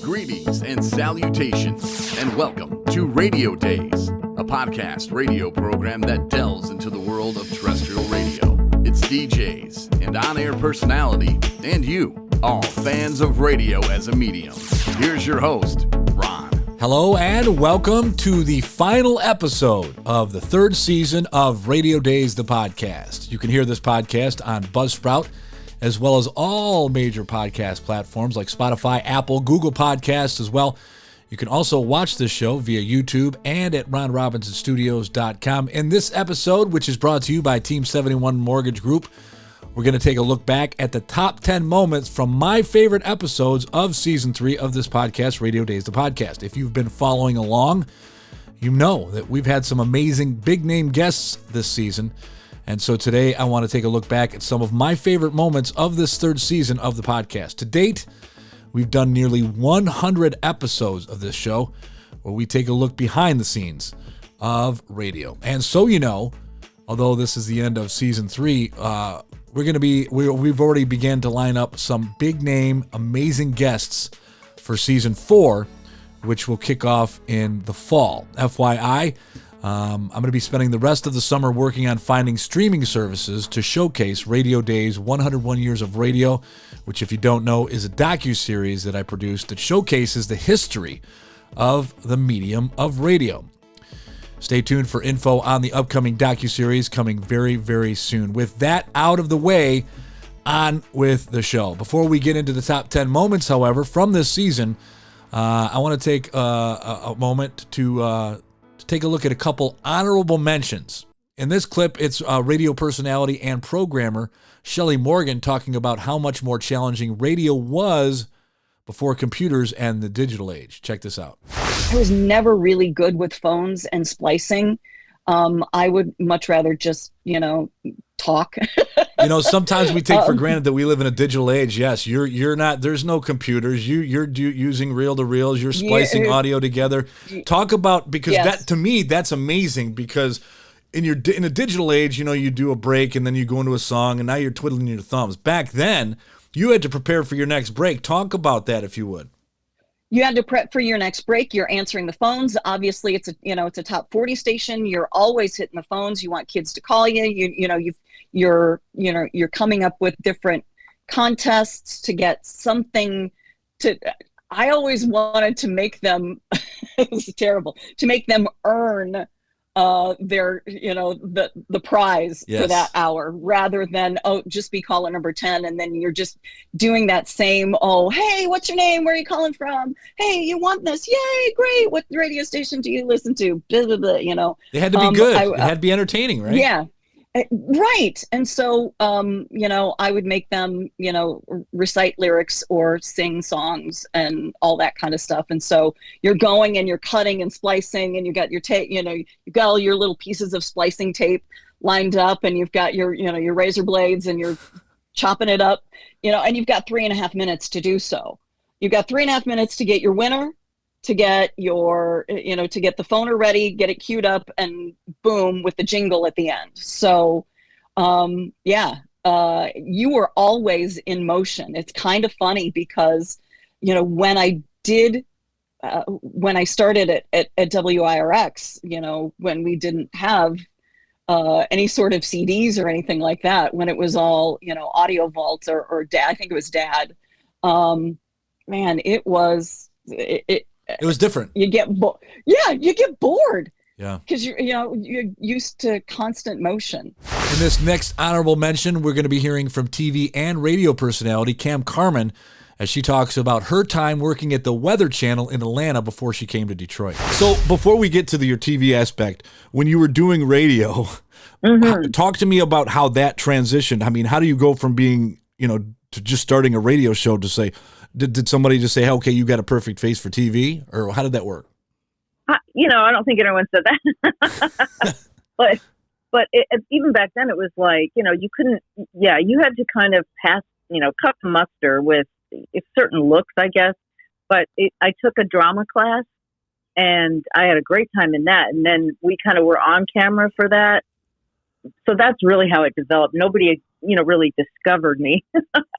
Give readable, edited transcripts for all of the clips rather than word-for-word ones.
Greetings and salutations, and welcome to Radio Dayz, a podcast radio program that delves into the world of terrestrial radio. It's DJs and on-air personality, and you, all fans of radio as a medium. Here's your host, Ron. Hello and welcome to the final episode of the third season of Radio Dayz The Podcast. You can hear this podcast on Buzzsprout, as well as all major podcast platforms like Spotify, Apple, Google Podcasts as well. You can also watch this show via YouTube and at ronrobinsonstudios.com. In this episode, which is brought to you by Team 71 Mortgage Group, we're going to take a look back at the top 10 moments from my favorite episodes of Season 3 of this podcast, Radio Dayz The Podcast. If you've been following along, you know that we've had some amazing big-name guests this season. And so today I want to take a look back at some of my favorite moments of this third season of the podcast. To date, we've done nearly 100 episodes of this show where we take a look behind the scenes of radio. And so you know, although this is the end of season 3, we've already began to line up some big name, amazing guests for season 4, which will kick off in the fall. FYI, I'm going to be spending the rest of the summer working on finding streaming services to showcase Radio Dayz 101 Years of Radio, which, if you don't know, is a docuseries that I produced that showcases the history of the medium of radio. Stay tuned for info on the upcoming docuseries coming very, very soon. With that out of the way, on with the show. Before we get into the top 10 moments, however, from this season, I want to take a moment to take a look at a couple honorable mentions. In this clip, it's radio personality and programmer Shelley Morgan talking about how much more challenging radio was before computers and the digital age. Check this out. I was never really good with phones and splicing. I would much rather just, talk. Sometimes we take for granted that we live in a digital age. Yes, you're not. There's no computers. You're using reel-to-reels. You're splicing audio together. Talk about, because that, to me, that's amazing, because in a digital age, you do a break and then you go into a song and now you're twiddling your thumbs. Back then, you had to prepare for your next break. Talk about that, if you would. You had to prep for your next break. You're answering the phones. Obviously, it's a top 40 station. You're always hitting the phones. You want kids to call you. You're coming up with different contests to get something to. I always wanted to make them. It was terrible to make them earn their the prize for that hour, rather than just be caller number 10, and then you're just doing that same hey, what's your name, where are you calling from, hey, you want this, yay, great, what radio station do you listen to, blah, blah, blah, They had to be good. It had to be entertaining, right? Yeah. Right. And so, I would make them, recite lyrics or sing songs and all that kind of stuff. And so you're going and you're cutting and splicing, and you got your tape, you've got all your little pieces of splicing tape lined up, and you've got your razor blades, and you're chopping it up, and you've got 3.5 minutes to do so. You've got 3.5 minutes to get your winner, to get your, to get the phoner ready, get it queued up, and boom, with the jingle at the end. So, you were always in motion. It's kind of funny because, when I started at WIRX, when we didn't have any sort of CDs or anything like that, when it was all, Audio Vault or Dad, I think it was Dad, man, it was, it was different. You get bored. Yeah, you get bored. Yeah. Because you're used to constant motion. In this next honorable mention, we're going to be hearing from TV and radio personality Cam Carmen as she talks about her time working at the Weather Channel in Atlanta before she came to Detroit. So before we get to your TV aspect, when you were doing radio, talk to me about how that transitioned. I mean, how do you go from being, to just starting a radio show to say, did somebody just say, hey, okay, you got a perfect face for TV? Or how did that work? I don't think anyone said that. but even back then, it was like, you couldn't, you had to kind of pass, cut the muster with certain looks, I guess. But I took a drama class, and I had a great time in that. And then we kind of were on camera for that. So that's really how it developed. Nobody really discovered me.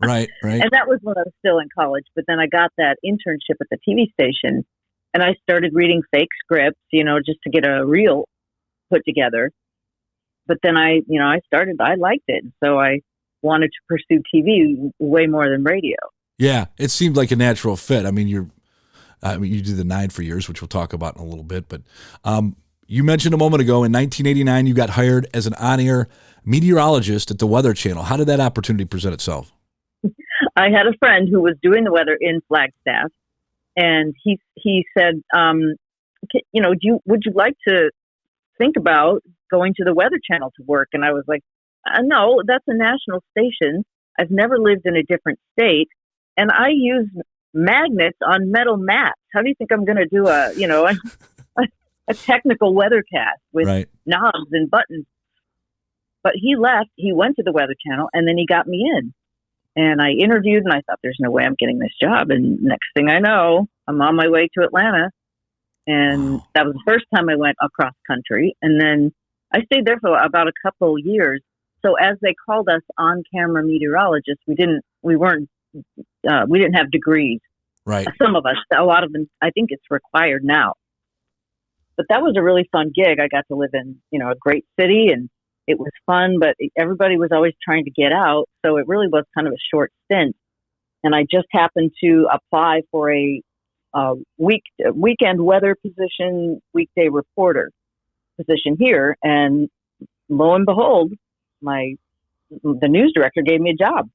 Right. And that was when I was still in college. But then I got that internship at the TV station, and I started reading fake scripts, just to get a reel put together. But then I liked it. So I wanted to pursue TV way more than radio. Yeah, it seemed like a natural fit. I mean, you do the 9 for years, which we'll talk about in a little bit. But you mentioned a moment ago, in 1989, you got hired as an on-air meteorologist at the Weather Channel. How did that opportunity present itself? I had a friend who was doing the weather in Flagstaff, and he said, would you like to think about going to the Weather Channel to work? And I was like, no, that's a national station. I've never lived in a different state, and I use magnets on metal mats. How do you think I'm going to do a technical weathercast with knobs and buttons? But he left. He went to the Weather Channel, and then he got me in. And I interviewed, and I thought, there's no way I'm getting this job. And next thing I know, I'm on my way to Atlanta. And that was the first time I went across country. And then I stayed there for about a couple of years. So as they called us on-camera meteorologists, we didn't have degrees. Right. Some of us, a lot of them, I think it's required now. But that was a really fun gig. I got to live in, a great city, and it was fun, but everybody was always trying to get out. So it really was kind of a short stint. And I just happened to apply for a weekend weather position, weekday reporter position here. And lo and behold, the news director gave me a job.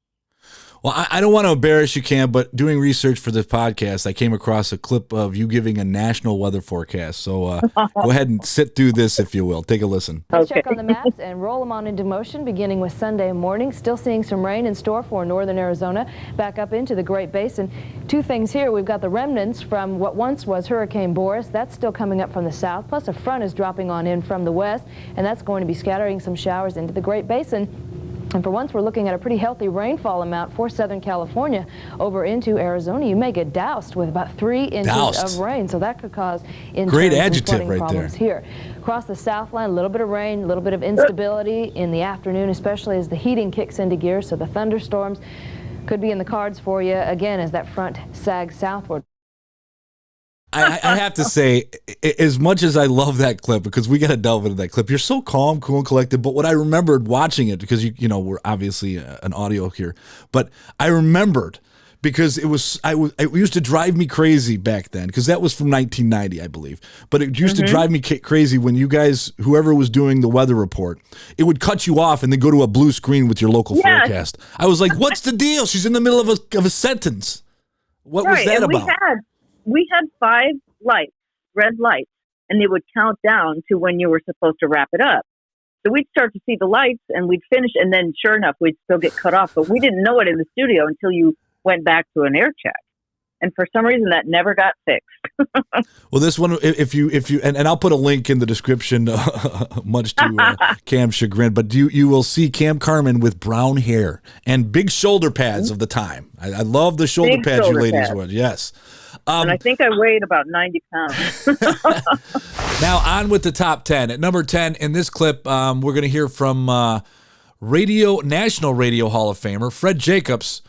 Well, I don't want to embarrass you, Cam, but doing research for this podcast, I came across a clip of you giving a national weather forecast. So go ahead and sit through this, if you will. Take a listen. Let's check on the maps and roll them on into motion, beginning with Sunday morning. Still seeing some rain in store for northern Arizona, back up into the Great Basin. 2 things here. We've got the remnants from what once was Hurricane Boris. That's still coming up from the south, plus a front is dropping on in from the west, and that's going to be scattering some showers into the Great Basin. And for once, we're looking at a pretty healthy rainfall amount for Southern California over into Arizona. You may get doused with about 3 inches of rain, so that could cause great adjective flooding right problems there. Here. Across the Southland, a little bit of rain, a little bit of instability in the afternoon, especially as the heating kicks into gear, so the thunderstorms could be in the cards for you again as that front sags southward. I have to say, as much as I love that clip, because we got to delve into that clip, you're so calm, cool, and collected. But what I remembered watching it, because we're obviously an audio here, but I remembered because it used to drive me crazy back then, because that was from 1990, I believe. But it used to drive me crazy when you guys, whoever was doing the weather report, it would cut you off and then go to a blue screen with your local forecast. I was like, "What's the deal? She's in the middle of a sentence. What was that about?" We had 5 lights, red lights, and they would count down to when you were supposed to wrap it up. So we'd start to see the lights, and we'd finish, and then sure enough, we'd still get cut off. But we didn't know it in the studio until you went back to an air check. And for some reason, that never got fixed. Well, this one, if you, and I'll put a link in the description, much to Cam's chagrin, but you will see Cam Carmen with brown hair and big shoulder pads of the time. I love the shoulder pads you ladies wear. Yes. And I think I weighed about 90 pounds. Now on with the top 10. At number 10 in this clip, we're going to hear from National Radio Hall of Famer Fred Jacobs.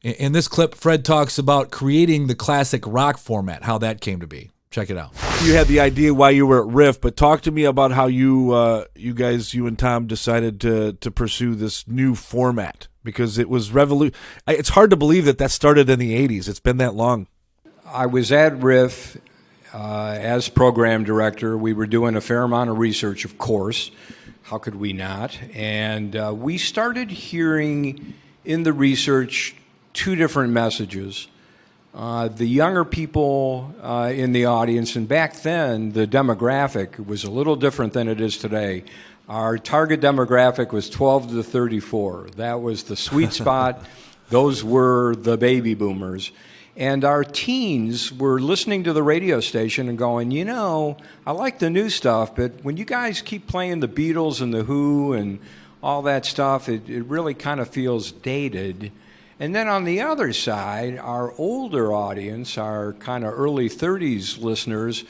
In this clip, Fred talks about creating the classic rock format, how that came to be. Check it out. You had the idea while you were at Riff, but talk to me about how you and Tom decided to pursue this new format, because it was It's hard to believe that started in the 80s. It's been that long. I was at Riff as program director. We were doing a fair amount of research, of course. How could we not? And we started hearing in the research 2 different messages. The younger people in the audience, and back then the demographic was a little different than it is today. Our target demographic was 12 to 34. That was the sweet spot. Those were the baby boomers. And our teens were listening to the radio station and going, I like the new stuff, but when you guys keep playing the Beatles and the Who and all that stuff, it really kind of feels dated. And then on the other side, our older audience, our kind of early 30s listeners,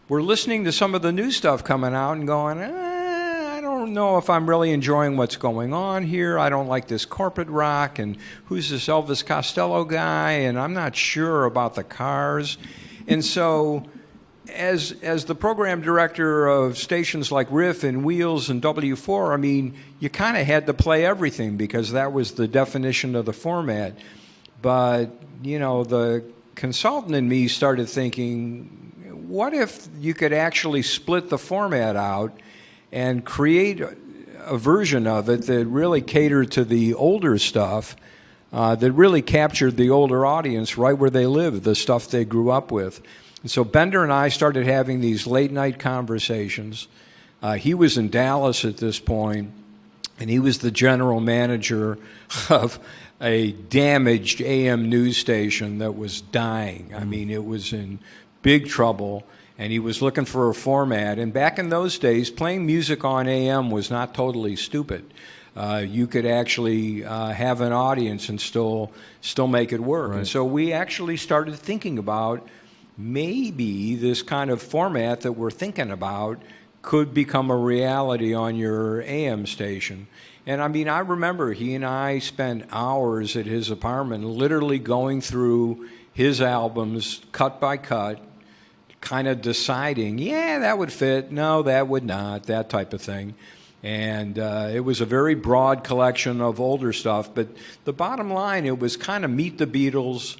were listening to some of the new stuff coming out and going, I don't don't know if I'm really enjoying what's going on here. I don't like this corporate rock, and who's this Elvis Costello guy, and I'm not sure about the Cars. And so as the program director of stations like Riff and Wheels and W4, I mean, you kind of had to play everything because that was the definition of the format. But, you know, the consultant in me started thinking, what if you could actually split the format out and create a version of it that really catered to the older stuff, that really captured the older audience right where they live, the stuff they grew up with. And so Bender and I started having these late-night conversations. He was in Dallas at this point, and he was the general manager of a damaged AM news station that was dying. I mean, it was in big trouble, and he was looking for a format. And back in those days, playing music on AM was not totally stupid. You could actually have an audience and still make it work. Right. And so we actually started thinking about maybe this kind of format that we're thinking about could become a reality on your AM station. And I mean, I remember he and I spent hours at his apartment literally going through his albums cut by cut, kind of deciding, yeah, that would fit, no, that would not, that type of thing. And it was a very broad collection of older stuff, but the bottom line, it was kind of Meet the Beatles,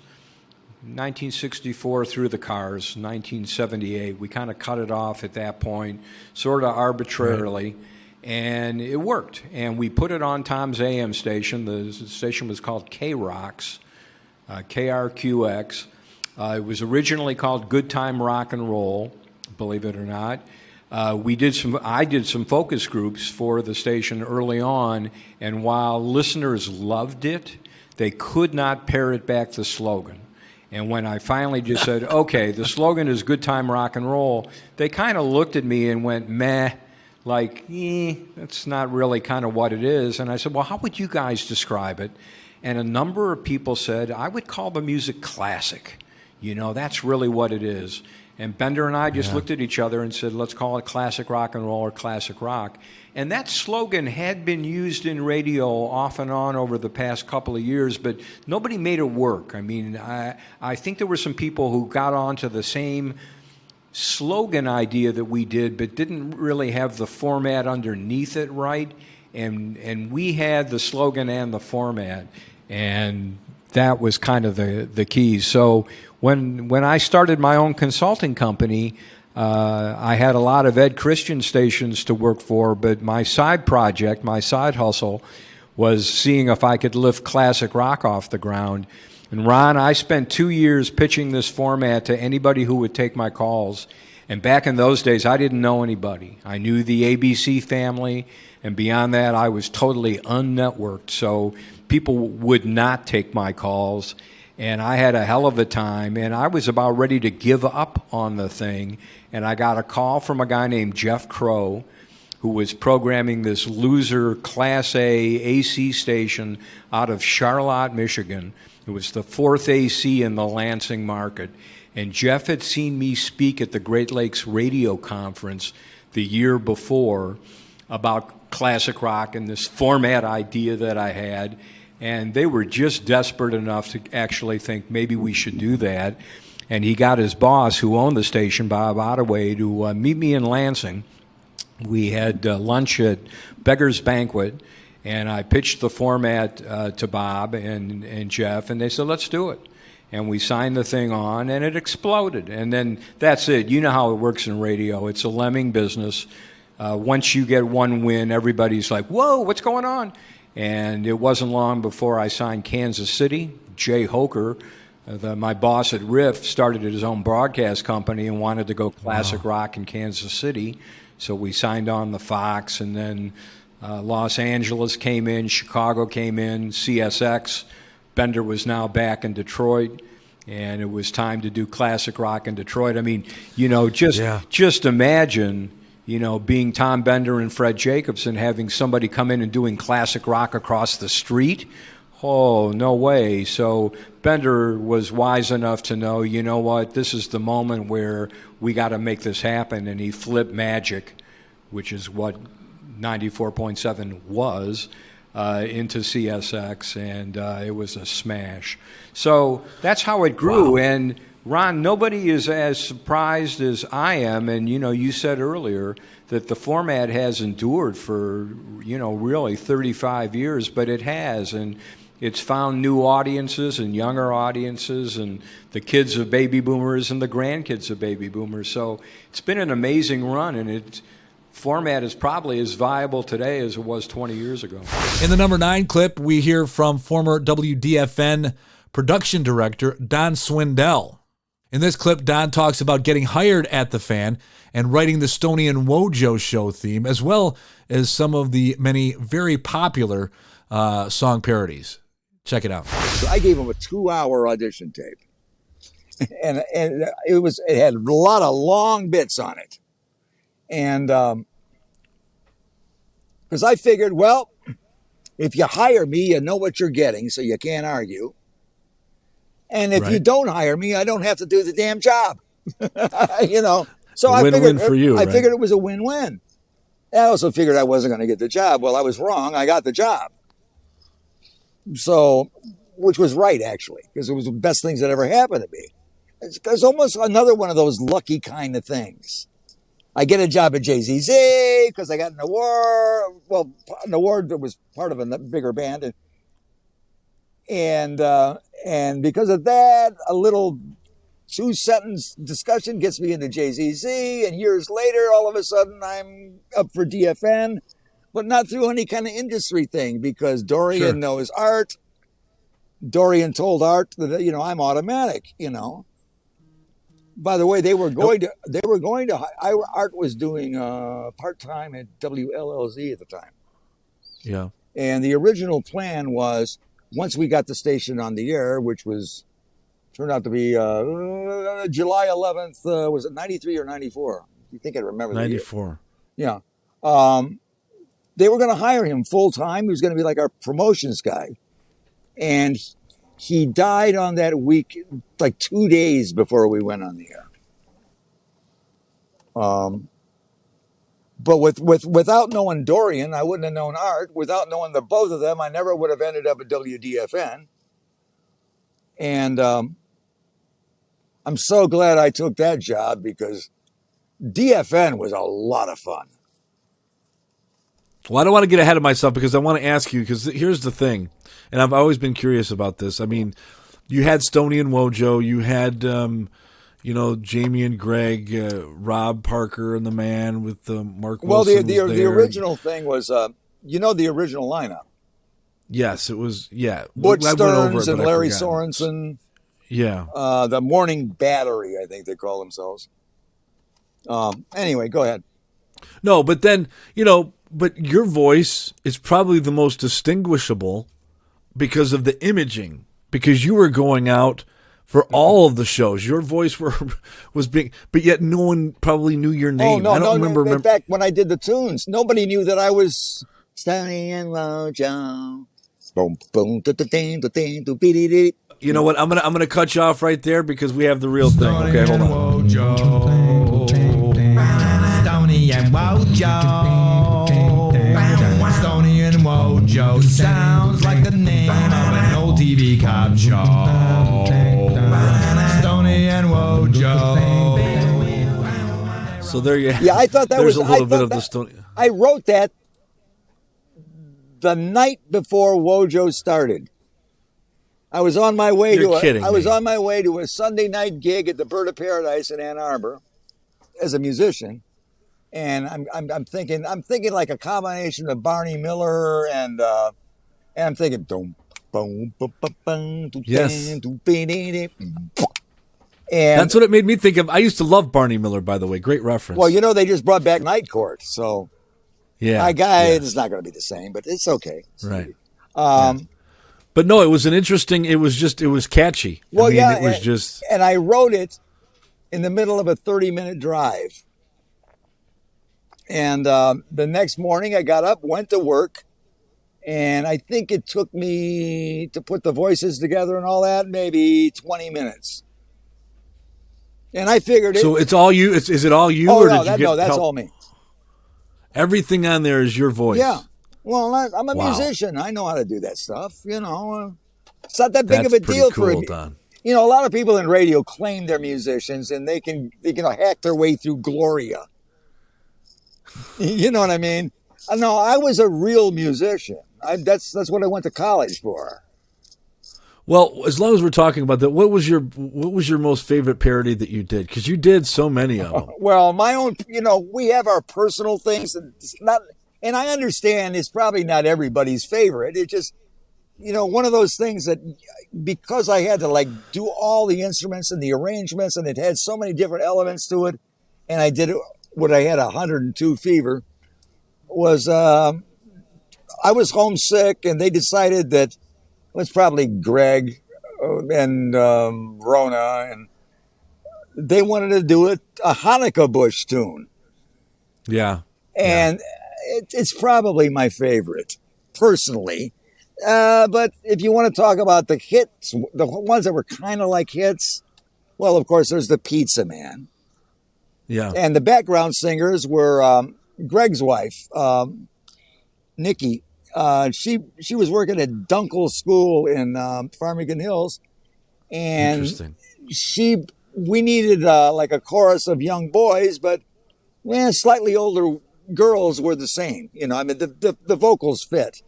1964 through the Cars, 1978. We kind of cut it off at that point, sort of arbitrarily, right. And it worked. And we put it on Tom's AM station. The station was called K-Rocks, KRQX. It was originally called Good Time Rock and Roll, believe it or not. I did some focus groups for the station early on, and while listeners loved it, they could not parrot back the slogan. And when I finally just said, okay, the slogan is Good Time Rock and Roll, they kind of looked at me and went, meh, like, that's not really kind of what it is. And I said, well, how would you guys describe it? And a number of people said, I would call the music classic. You know, that's really what it is. And Bender and I just looked at each other and said, let's call it classic rock and roll or classic rock. And that slogan had been used in radio off and on over the past couple of years, but nobody made it work. I mean, I think there were some people who got onto the same slogan idea that we did, but didn't really have the format underneath it right. And we had the slogan and the format, and that was kind of the key. So when I started my own consulting company, I had a lot of Ed Christian stations to work for, but my side project, my side hustle, was seeing if I could lift classic rock off the ground. And Ron, I spent 2 years pitching this format to anybody who would take my calls. And back in those days, I didn't know anybody. I knew the ABC family, and beyond that, I was totally unnetworked. So people would not take my calls. And I had a hell of a time, and I was about ready to give up on the thing. And I got a call from a guy named Jeff Crow, who was programming this loser Class A AC station out of Charlotte, Michigan. It was the fourth AC in the Lansing market. And Jeff had seen me speak at the Great Lakes Radio Conference the year before about classic rock and this format idea that I had. And they were just desperate enough to actually think maybe we should do that. And he got his boss, who owned the station, Bob Ottaway, to meet me in Lansing. We had lunch at Beggar's Banquet, and I pitched the format to Bob and Jeff, and they said, let's do it. And we signed the thing on, and it exploded. And then that's it. You know how it works in radio. It's a lemming business. Once you get one win, everybody's like, whoa, what's going on? And it wasn't long before I signed Kansas City. Jay Hoker, my boss at Riff, started his own broadcast company and wanted to go classic rock in Kansas City. So we signed on the Fox, and then Los Angeles came in, Chicago came in, CSX. Bender was now back in Detroit, and it was time to do classic rock in Detroit. I mean, you know, just imagine, you know, being Tom Bender and Fred Jacobson, having somebody come in and doing classic rock across the street. Oh, no way. So Bender was wise enough to know, you know what, this is the moment where we got to make this happen. And he flipped magic, which is what 94.7 was, into CSX, and it was a smash. So that's how it grew. Wow. And Ron, nobody is as surprised as I am. And, you said earlier that the format has endured for, really 35 years, but it has. And it's found new audiences and younger audiences and the kids of baby boomers and the grandkids of baby boomers. So it's been an amazing run, and its format is probably as viable today as it was 20 years ago. In the number 9 clip, we hear from former WDFN production director Don Swindell. In this clip, Don talks about getting hired at the Fan and writing the Stoney and Wojo show theme, as well as some of the many very popular song parodies. Check it out. So I gave him a 2-hour audition tape, and it had a lot of long bits on it, and because I figured, well, if you hire me, you know what you're getting, so you can't argue. And if you don't hire me, I don't have to do the damn job. So I figured for you, I figured it was a win-win. I also figured I wasn't going to get the job. Well, I was wrong. I got the job. So, which was right, actually, because it was the best things that ever happened to me. It's almost another one of those lucky kind of things. I get a job at JZZ because I got an award. Well, an award that was part of a bigger band. And because of that, a little 2-sentence discussion gets me into JZZ, and years later, all of a sudden, I'm up for DFN, but not through any kind of industry thing, because Dorian knows Art. Dorian told Art that, I'm automatic, By the way, Art was doing part-time at WLLZ at the time. Yeah. And the original plan was, once we got the station on the air, which turned out to be July 11th, was it 93 or 94? You think I remember that? 94. Yeah. They were going to hire him full time. He was going to be like our promotions guy. And he died on that week, like 2 days before we went on the air. But without knowing Dorian, I wouldn't have known Art. Without knowing the both of them, I never would have ended up at WDFN. And I'm so glad I took that job, because DFN was a lot of fun. Well, I don't want to get ahead of myself, because I want to ask you, because here's the thing, and I've always been curious about this. I mean, you had Stoney and Wojo, you had Jamie and Greg, Rob Parker and the Man with Mark Wilson. Well, the original thing was, the original lineup. Yes, it was. Yeah, Butch Stearns and Larry Sorensen. Yeah, the Morning Battery, I think they call themselves. Anyway, go ahead. No, but then but your voice is probably the most distinguishable because of the imaging. Because you were going out for all of the shows. Your voice was being, but yet no one probably knew your name. I don't remember. In fact, when I did the tunes, nobody knew that I was Stoney and Wojo. Boom, boom, you know what? I'm gonna cut you off right there, because we have the real thing. Okay, hold on. Stoney and Wojo. Stoney and Wojo sounds like the name of an old TV cop show. Stoney and Wojo. So there you. Yeah, I thought that there's was a little bit of the Stoney. I wrote that the night before Wojo started. I was on my way on my way to a Sunday night gig at the Bird of Paradise in Ann Arbor as a musician, and I'm thinking like a combination of Barney Miller and I'm thinking yes. And that's what it made me think of. I used to love Barney Miller, by the way. Great reference. Well, they just brought back Night Court, so yeah, it's not going to be the same, but it's okay. Right. But no, it was it was catchy. Well, it was just. And I wrote it in the middle of a 30-minute drive. And the next morning I got up, went to work, and I think it took me to put the voices together and all that, maybe 20 minutes. And I figured So it's all you? Is it all you? Oh, or no, did you that's help? all me. Everything on there is your voice. Yeah. Well, I'm a musician. I know how to do that stuff. It's not that big of a deal for me. Don. A lot of people in radio claim they're musicians and they can hack their way through Gloria. You know what I mean? No, I was a real musician. That's what I went to college for. Well, as long as we're talking about that, what was your most favorite parody that you did? Because you did so many of them. Well, my own, we have our personal things, and and I understand it's probably not everybody's favorite. It just, one of those things that because I had to do all the instruments and the arrangements, and it had so many different elements to it, and I did it when I had 102 fever. Was I was homesick, and they decided that. It was probably Greg and Rona, and they wanted to do a Hanukkah Bush tune. Yeah. And it's probably my favorite, personally. But if you want to talk about the hits, the ones that were kind of like hits, well, of course, there's the Pizza Man. Yeah. And the background singers were Greg's wife, Nikki. She was working at Dunkel School in Farmington Hills, and we needed a chorus of young boys, but slightly older girls were the same. The vocals fit.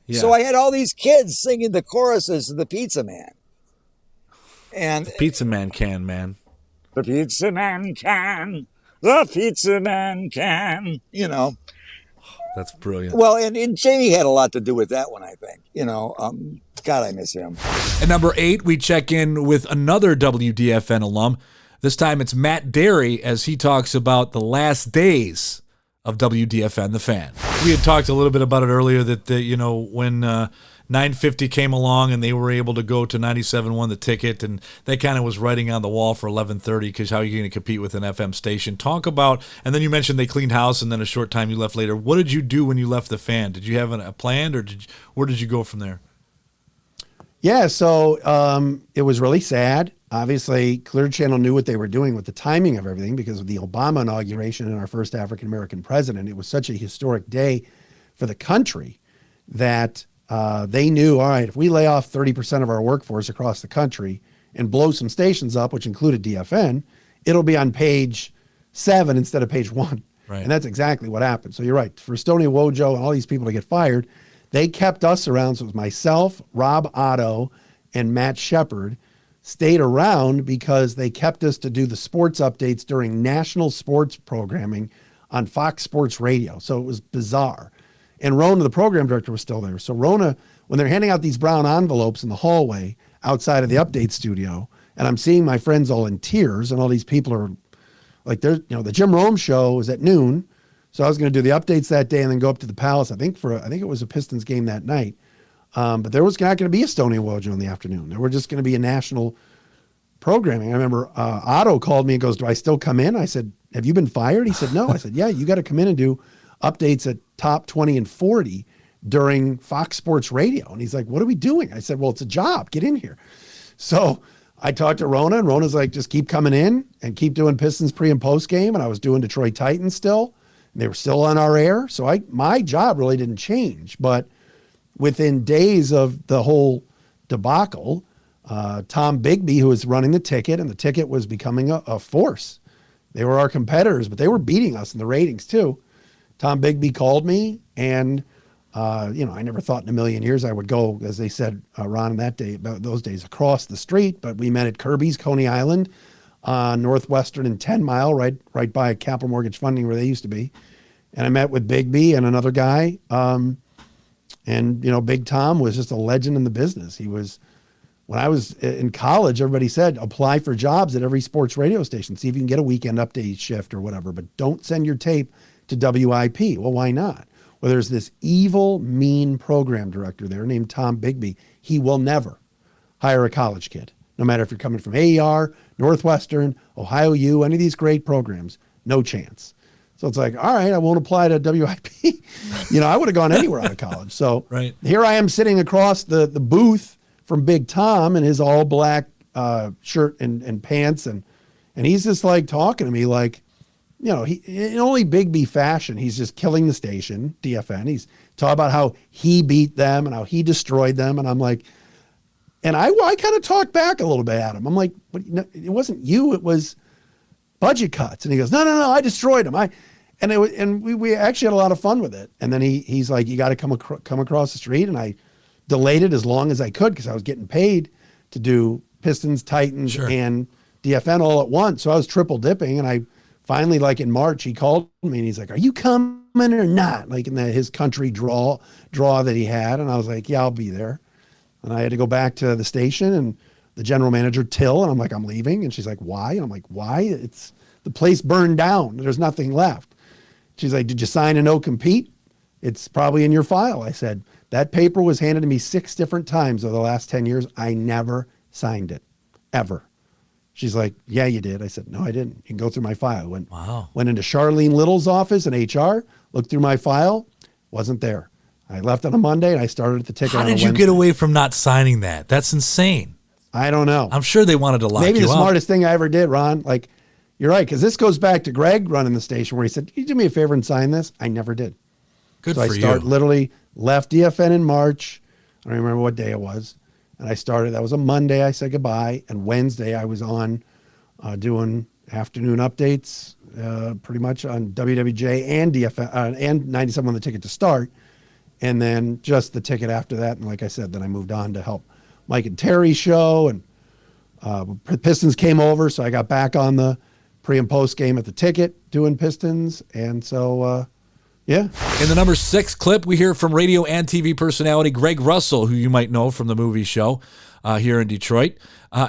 Yeah. So I had all these kids singing the choruses of the Pizza Man. And the Pizza Man can, man. The Pizza Man can. The Pizza Man can. That's brilliant. Well, and Jamie had a lot to do with that one, I think. God, I miss him. At number 8, we check in with another WDFN alum. This time it's Matt Derry as he talks about the last days of WDFN, The Fan. We had talked a little bit about it earlier that, when 950 came along and they were able to go to 97, won the ticket, and that kind of was writing on the wall for 1130 because how are you going to compete with an FM station? Talk about, and then you mentioned they cleaned house and then a short time you left later. What did you do when you left The Fan? Did you have a plan or where did you go from there? Yeah, so it was really sad. Obviously, Clear Channel knew what they were doing with the timing of everything because of the Obama inauguration and our first African-American president. It was such a historic day for the country that they knew, all right, if we lay off 30% of our workforce across the country and blow some stations up, which included DFN, it'll be on page 7 instead of page 1. Right. And that's exactly what happened. So you're right. For Stoney Wojo and all these people to get fired, they kept us around. So it was myself, Rob Otto, and Matt Shepard stayed around because they kept us to do the sports updates during national sports programming on Fox Sports Radio. So it was bizarre. And Rona, the program director, was still there. So Rona, when they're handing out these brown envelopes in the hallway outside of the update studio, and I'm seeing my friends all in tears, and all these people are like, the Jim Rome show is at noon. So I was going to do the updates that day and then go up to the Palace. I think it was a Pistons game that night. But there was not going to be a Stoney Wojo in the afternoon. There were just going to be a national programming. I remember Otto called me and goes, "Do I still come in?" I said, "Have you been fired?" He said, "No." I said, "Yeah, you got to come in and do updates at top 20 and 40 during Fox Sports Radio." And he's like, "What are we doing?" I said, "Well, it's a job. Get in here." So I talked to Rona, and Rona's like, "Just keep coming in and keep doing Pistons pre and post game." And I was doing Detroit Titans still. And they were still on our air. So my job really didn't change. But within days of the whole debacle, Tom Bigby, who was running the ticket, and the ticket was becoming a force. They were our competitors, but they were beating us in the ratings too. Tom Bigby called me, and I never thought in a million years I would go, as they said, Ron, that day, about those days, across the street. But we met at Kirby's, Coney Island, Northwestern and 10 Mile, right by Capital Mortgage Funding where they used to be. And I met with Bigby and another guy. Big Tom was just a legend in the business. He was, when I was in college, everybody said, apply for jobs at every sports radio station. See if you can get a weekend update shift or whatever, but don't send your tape to WIP. Well, why not? Well, there's this evil, mean program director there named Tom Bigby. He will never hire a college kid, no matter if you're coming from AER, Northwestern, Ohio U, any of these great programs, no chance. So it's like, all right, I won't apply to WIP. I would have gone anywhere out of college. So right. Here I am sitting across the booth from Big Tom in his all black shirt and pants. And he's just like talking to me like, he in only Bigby fashion, he's just killing the station, DFN. He's talking about how he beat them and how he destroyed them. And I'm like, and I kind of talked back a little bit at him. I'm like, but it wasn't you, it was budget cuts. And he goes, no, I destroyed them. We actually had a lot of fun with it. And then he's like, you got to come across the street. And I delayed it as long as I could because I was getting paid to do Pistons, Titans, and DFN all at once. So I was triple dipping. And I finally, like in March, he called me and he's like, are you coming or not? Like in his country draw that he had. And I was like, yeah, I'll be there. And I had to go back to the station and the general manager, Till, and I'm like, I'm leaving. And she's like, why? And I'm like, why? It's the place burned down. There's nothing left. She's like, did you sign a no compete? It's probably in your file. I said, that paper was handed to me 6 different times over the last 10 years. I never signed it, ever. She's like, yeah, you did. I said, no, I didn't. You can go through my file. Went into Charlene Little's office in HR, looked through my file, wasn't there. I left on a Monday and I started the ticket on a Wednesday. How did you get away from not signing that? That's insane. I don't know. I'm sure they wanted to lock you up. Maybe the smartest thing I ever did, Ron. Like, you're right, because this goes back to Greg running the station where he said, can you do me a favor and sign this? I never did. Good so for you. I literally left DFN in March. I don't remember what day it was. And I started, that was a Monday, I said goodbye. And Wednesday I was on doing afternoon updates pretty much on WWJ and DFN and 97 on the ticket to start. And then just the ticket after that. And like I said, then I moved on to help Mike and Terry's show. And Pistons came over, so I got back on the pre and post game at the ticket doing Pistons. And so, yeah. In the number 6 clip, we hear from radio and TV personality Greg Russell, who you might know from the movie show here in Detroit.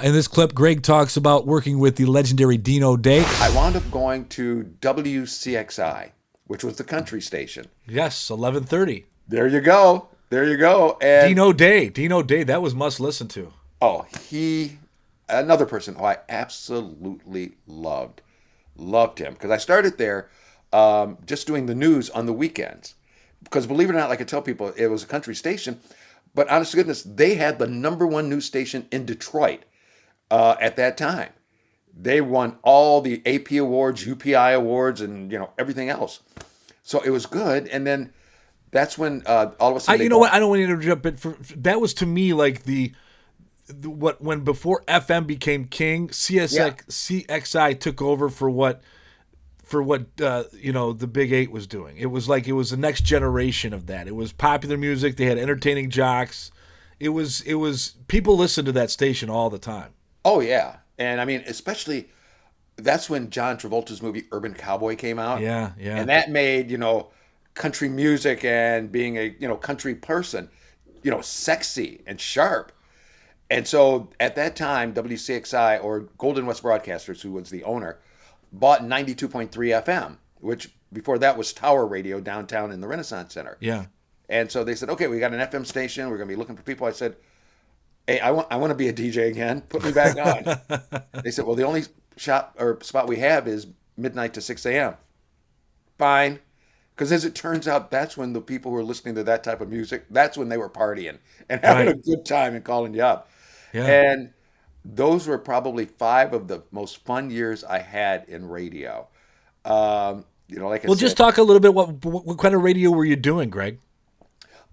In this clip, Greg talks about working with the legendary Dino Day. I wound up going to WCXI, which was the country station. Yes, 1130. There you go. And Dino Day, that was must listen to. Oh, another person who I absolutely loved him. Because I started there just doing the news on the weekends. Because believe it or not, like I tell people, it was a country station. But honest to goodness, they had the #1 news station in Detroit at that time. They won all the AP awards, UPI awards, and everything else. So it was good. And then that's when all of a sudden what? I don't want to interrupt, but that was to me like when before FM became king, CXI took over for what the Big 8 was doing. It was like it was the next generation of that. It was popular music. They had entertaining jocks. It was people listened to that station all the time. Oh yeah, and I mean especially that's when John Travolta's movie Urban Cowboy came out. Yeah, and that made country music and being a country person, sexy and sharp. And so at that time, WCXI or Golden West Broadcasters, who was the owner, bought 92.3 FM, which before that was Tower Radio downtown in the Renaissance Center. Yeah. And so they said, okay, we got an FM station. We're going to be looking for people. I said, hey, I want to be a DJ again. Put me back on. They said, well, the only spot we have is midnight to 6 a.m. Fine. Because as it turns out, that's when the people who were listening to that type of music, that's when they were partying and having a good time and calling you up. Yeah. And those were probably 5 of the most fun years I had in radio. Like I said, just talk a little bit. What kind of radio were you doing, Greg?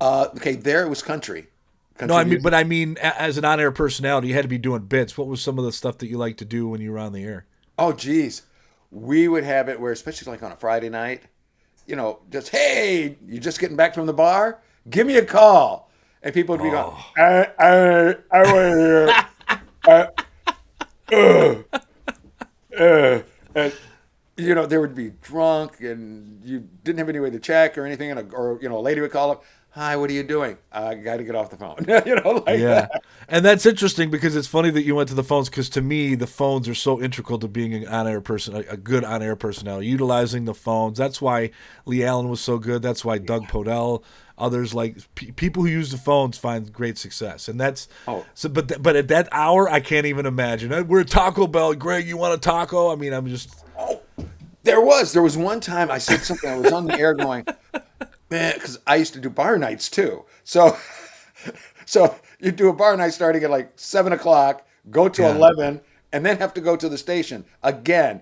Okay, there it was country. No, I mean, as an on-air personality, you had to be doing bits. What was some of the stuff that you liked to do when you were on the air? Oh, geez. We would have it where, especially like on a Friday night, just, hey, you just getting back from the bar? Give me a call. And people would be going, I want to hear, they would be drunk and you didn't have any way to check or anything. Or a lady would call up, hi, what are you doing? I got to get off the phone. That. And that's interesting because it's funny that you went to the phones because to me, the phones are so integral to being an on-air person, a good on-air personality, utilizing the phones. That's why Lee Allen was so good. That's why Doug Podell, others like people who use the phones find great success. And that's but at that hour, I can't even imagine. We're at Taco Bell. Greg, you want a taco? I mean, I'm just. Oh, there was one time I said something. I was on the air going, man, because I used to do bar nights too. So you do a bar night starting at like 7 o'clock, go to 11, and then have to go to the station. Again,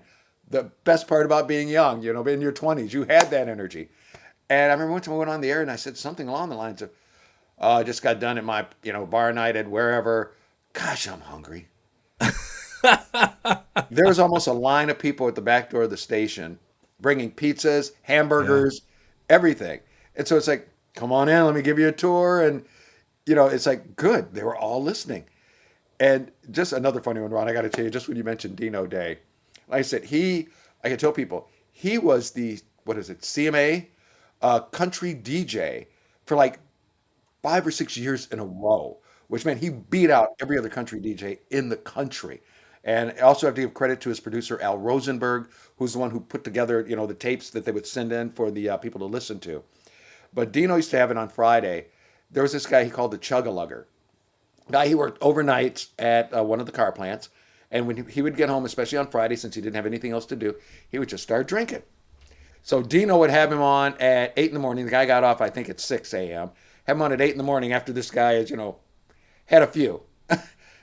the best part about being young, in your 20s. You had that energy. And I remember one time I went on the air and I said something along the lines of, I just got done at my, bar night at wherever. Gosh, I'm hungry. There was almost a line of people at the back door of the station bringing pizzas, hamburgers, everything. And so it's like, come on in, let me give you a tour. And, it's like, good. They were all listening. And just another funny one, Ron, I got to tell you, just when you mentioned Dino Day, like I said, I can tell people, he was the, CMA country DJ for like 5 or 6 years in a row, which meant he beat out every other country DJ in the country. And I also have to give credit to his producer, Al Rosenberg, who's the one who put together, the tapes that they would send in for the people to listen to. But Dino used to have it on Friday. There was this guy he called the Chug-a-Lugger. Guy, he worked overnight at one of the car plants. And when he would get home, especially on Friday, since he didn't have anything else to do, he would just start drinking. So Dino would have him on at 8 in the morning. The guy got off, I think, at 6 a.m. Have him on at 8 in the morning after this guy has, had a few.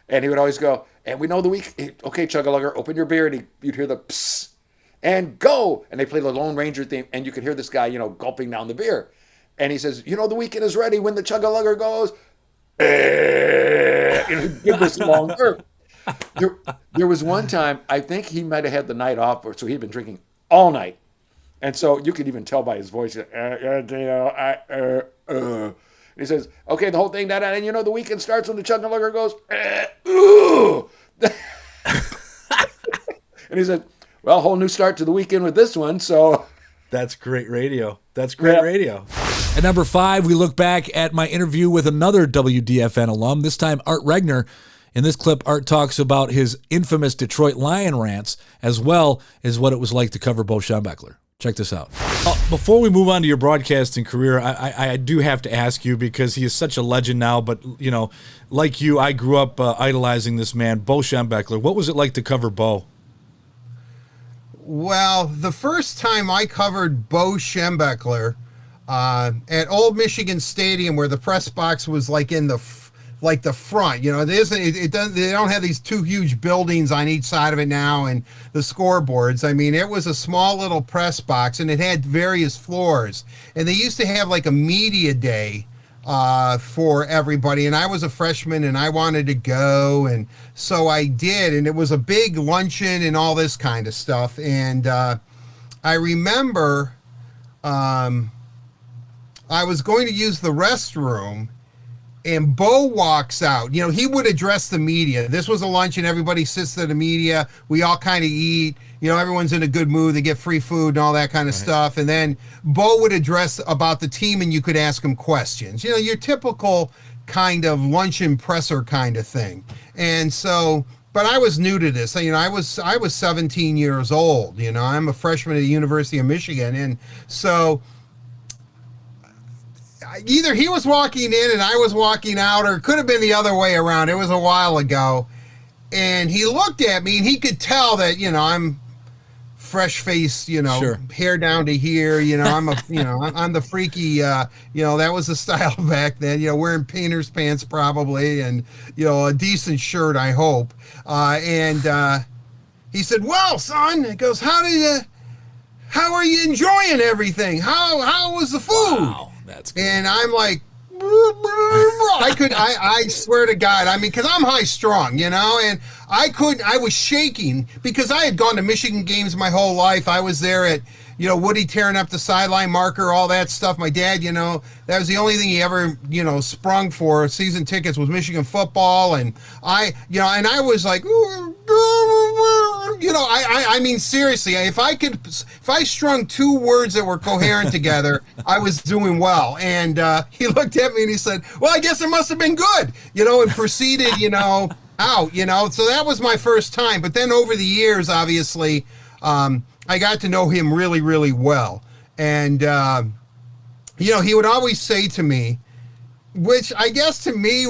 And he would always go, and we know the week, okay, Chug-a-Lugger, open your beer. And you'd hear the psst, and go. And they play the Lone Ranger theme, and you could hear this guy, gulping down the beer. And he says, the weekend is ready when the Chug-a-Lugger goes. He'd give this long burp. There was one time, I think he might have had the night off, so he'd been drinking all night. And so you could even tell by his voice, and he says, okay, the whole thing, and the weekend starts when the Chug-a-Lugger goes, ooh. And he said, well, whole new start to the weekend with this one, so. That's great radio. Radio. At number 5, we look back at my interview with another WDFN alum, this time Art Regner. In this clip, Art talks about his infamous Detroit Lion rants, as well as what it was like to cover Bo Schembechler. Check this out. Before we move on to your broadcasting career, I do have to ask you, because he is such a legend now, but, like you, I grew up idolizing this man, Bo Schembechler. What was it like to cover Bo? Well, the first time I covered Bo Schembechler at Old Michigan Stadium, where the press box was like in the front, they don't have these two huge buildings on each side of it now, and the scoreboards. I mean, it was a small little press box, and it had various floors, and they used to have like a media day for everybody, and I was a freshman and I wanted to go, and so I did, and it was a big luncheon and all this kind of stuff. And I remember I was going to use the restroom, and Bo walks out. He would address the media. This was a lunch, and everybody sits to the media. We all kind of eat. Everyone's in a good mood. They get free food and all that kind of stuff. And then Bo would address about the team, and you could ask him questions. Your typical kind of luncheon presser kind of thing. And so, but I was new to this. I was 17 years old. I'm a freshman at the University of Michigan, and so either he was walking in and I was walking out, or it could have been the other way around. It was a while ago. And he looked at me, and he could tell that, I'm fresh faced, Sure. Hair down to here, I'm I'm the freaky, that was the style back then, wearing painter's pants probably, and, a decent shirt, I hope. And he said, well, son, he goes, how are you enjoying everything? How was the food? Wow. That's cool. And I'm like, I swear to God, because I'm high strung, and I was shaking because I had gone to Michigan games my whole life. I was there at, Woody tearing up the sideline marker, all that stuff. My dad, that was the only thing he ever, sprung for. Season tickets was Michigan football. And I was like, seriously, if I strung two words that were coherent together, I was doing well. And he looked at me and he said, well, I guess it must have been good, and proceeded, out, so that was my first time. But then over the years, obviously, I got to know him really, really well. And, he would always say to me, which I guess to me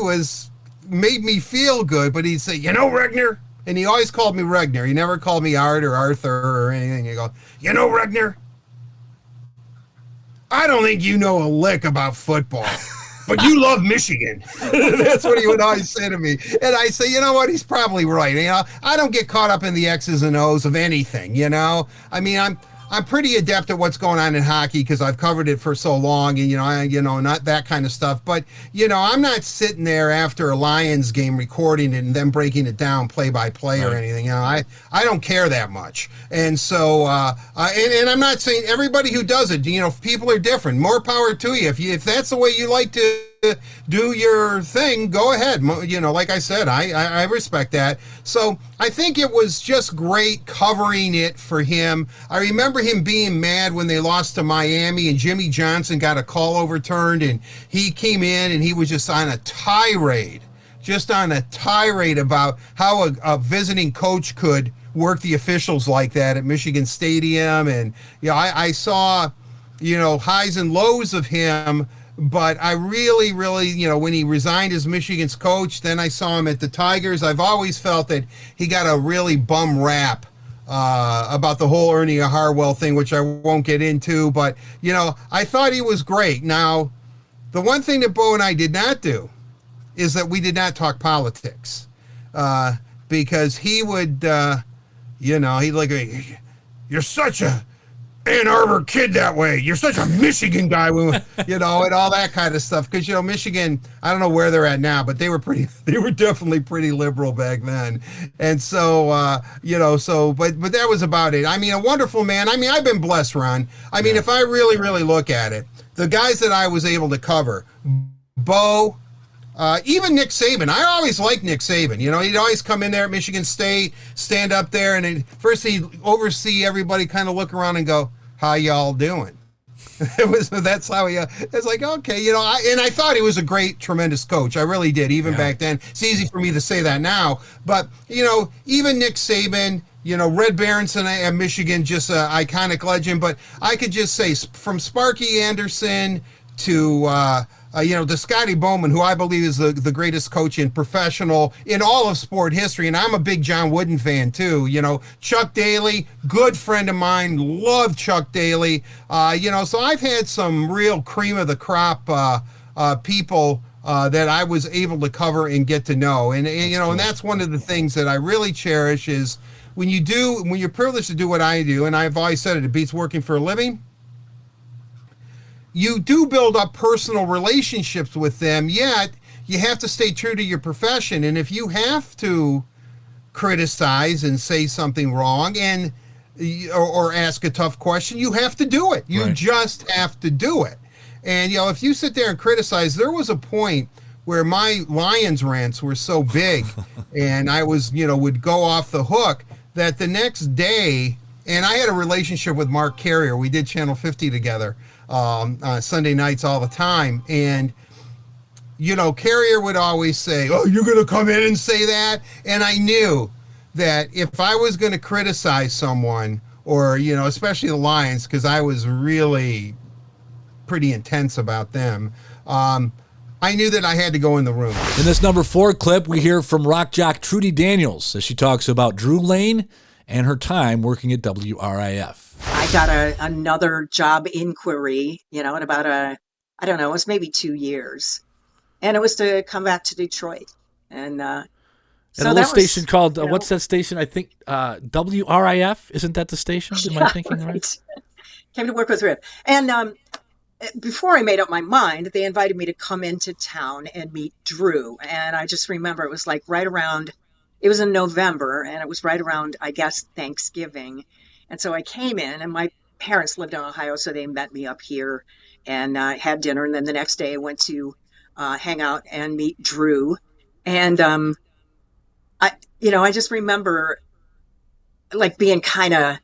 made me feel good, but he'd say, Regner. And he always called me Regner. He never called me Art or Arthur or anything. He'd go, Regner, I don't think you know a lick about football. but you love Michigan. That's what he would always say to me. And I say, you know what? He's probably right. I don't get caught up in the X's and O's of anything, I mean, I'm pretty adept at what's going on in hockey because I've covered it for so long, and not that kind of stuff. But I'm not sitting there after a Lions game recording it and then breaking it down play by play or anything. I don't care that much. And so, and I'm not saying everybody who does it. People are different. More power to you. If that's the way you like to do your thing, go ahead. Like I said, I respect that. So I think it was just great covering it for him. I remember him being mad when they lost to Miami and Jimmy Johnson got a call overturned, and he came in and he was just on a tirade about how a visiting coach could work the officials like that at Michigan Stadium. And I saw highs and lows of him. But I really, when he resigned as Michigan's coach, then I saw him at the Tigers. I've always felt that he got a really bum rap about the whole Ernie Harwell thing, which I won't get into. But, I thought he was great. Now, the one thing that Bo and I did not do is that we did not talk politics because he would, he'd like, you're such a Ann Arbor kid that way. You're such a Michigan guy, and all that kind of stuff. Because, Michigan, I don't know where they're at now, but they were definitely pretty liberal back then. And so, but that was about it. I mean, a wonderful man. I mean, I've been blessed, Ron. I mean, if I really, really look at it, the guys that I was able to cover, Bo, even Nick Saban. I always liked Nick Saban. He'd always come in there at Michigan State, stand up there, and first he'd oversee everybody, kind of look around and go, "How y'all doing?" That's how he. It's like, okay, and I thought he was a great, tremendous coach. I really did, even back then. It's easy for me to say that now, but even Nick Saban. Red Berenson at Michigan, just an iconic legend. But I could just say, from Sparky Anderson to to Scotty Bowman, who I believe is the greatest coach in all of sport history. And I'm a big John Wooden fan too. Chuck Daly, good friend of mine, love Chuck Daly. So I've had some real cream of the crop people that I was able to cover and get to know. And that's one of the things that I really cherish is when you're privileged to do what I do, and I've always said it beats working for a living. You do build up personal relationships with them, yet you have to stay true to your profession. And if you have to criticize and say something wrong or ask a tough question, you have to do it. You just have to do it. And, if you sit there and criticize, there was a point where my Lions rants were so big and I was, would go off the hook that the next day, and I had a relationship with Mark Carrier. We did Channel 50 together. Sunday nights all the time, and Carrier would always say, "Oh, you're going to come in and say that?" And I knew that if I was going to criticize someone, or especially the Lions, because I was really pretty intense about them, I knew that I had to go in the room. In this number 4 clip, we hear from rock jock Trudy Daniels as she talks about Drew Lane and her time working at WRIF. I got another job inquiry, in about it was maybe 2 years. And it was to come back to Detroit. And so a little station called, what's that station? I think WRIF, isn't that the station? Am I thinking right? Came to work with Rip. And before I made up my mind, they invited me to come into town and meet Drew. And I just remember it was like it was in November, and it was right around, I guess, Thanksgiving. And so I came in, and my parents lived in Ohio, so they met me up here and had dinner. And then the next day I went to hang out and meet Drew. And, I just remember like being kind of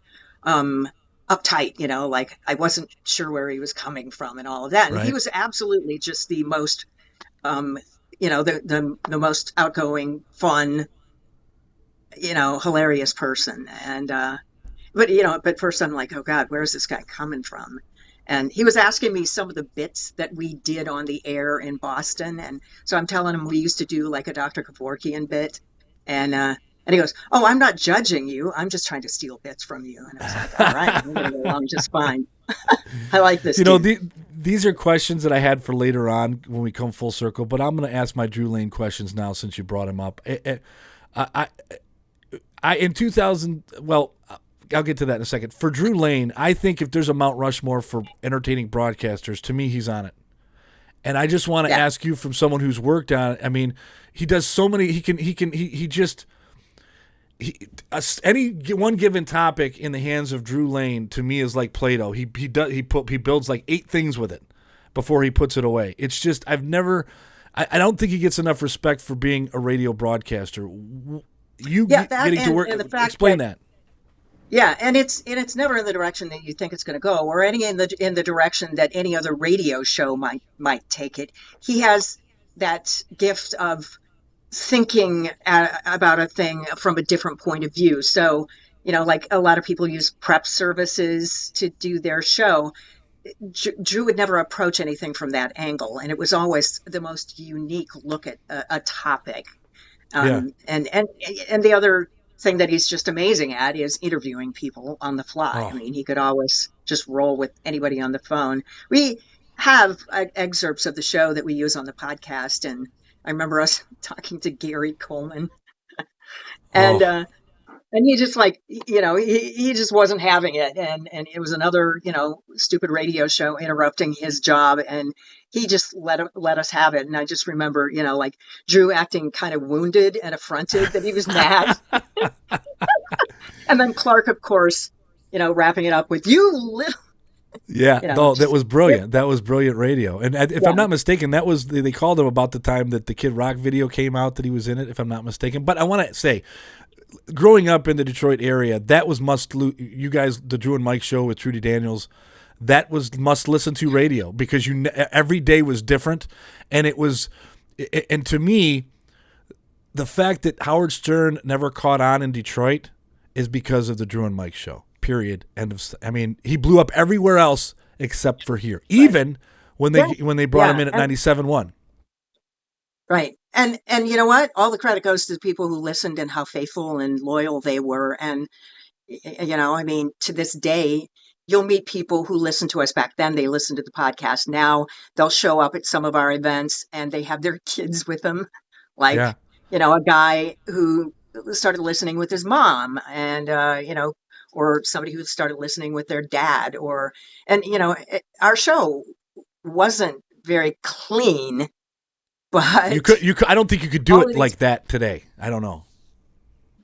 uptight, like I wasn't sure where he was coming from and all of that. And he was absolutely just the most, the most outgoing, fun, hilarious person. And, but first I'm like, oh God, where's this guy coming from? And he was asking me some of the bits that we did on the air in Boston. And so I'm telling him we used to do like a Dr. Kevorkian bit. And he goes, oh, I'm not judging you. I'm just trying to steal bits from you. And I was like, all right, I'm going to go along just fine. I like this. These are questions that I had for later on when we come full circle, but I'm going to ask my Drew Lane questions now since you brought him up. I in 2000, well, I'll get to that in a second. For Drew Lane, I think if there's a Mount Rushmore for entertaining broadcasters, to me, he's on it. And I just want to ask you, from someone who's worked on it. I mean, he does so many. Any one given topic in the hands of Drew Lane to me is like Play-Doh. He builds like 8 things with it before he puts it away. It's just I don't think he gets enough respect for being a radio broadcaster. Getting to work. Explain that. Yeah, and it's never in the direction that you think it's going to go, or in the direction that any other radio show might take it. He has that gift of thinking about a thing from a different point of view. So, like a lot of people use prep services to do their show. Drew would never approach anything from that angle, and it was always the most unique look at a topic. And the other thing that he's just amazing at is interviewing people on the fly. I mean, he could always just roll with anybody on the phone. We have excerpts of the show that we use on the podcast, and I remember us talking to Gary Coleman, and he just he just wasn't having it, and it was another stupid radio show interrupting his job, and he just let us have it. And I just remember Drew acting kind of wounded and affronted that he was mad, and then Clark, of course, wrapping it up with "you little." Yeah, that was brilliant. That was brilliant radio. And if I'm not mistaken, that was they called him about the time that the Kid Rock video came out that he was in it, if I'm not mistaken. But I want to say, growing up in the Detroit area, that was you guys, the Drew and Mike show with Trudy Daniels, that was must listen to radio because every day was different. And and to me, the fact that Howard Stern never caught on in Detroit is because of the Drew and Mike show. Period. He blew up everywhere else except for here. Even when they brought him in at 97.1. Right. And you know what? All the credit goes to the people who listened and how faithful and loyal they were. And to this day, you'll meet people who listened to us back then. They listened to the podcast. Now they'll show up at some of our events and they have their kids with them. A guy who started listening with his mom and, or somebody who started listening with their dad our show wasn't very clean, but I don't think you could do it like that today. I don't know.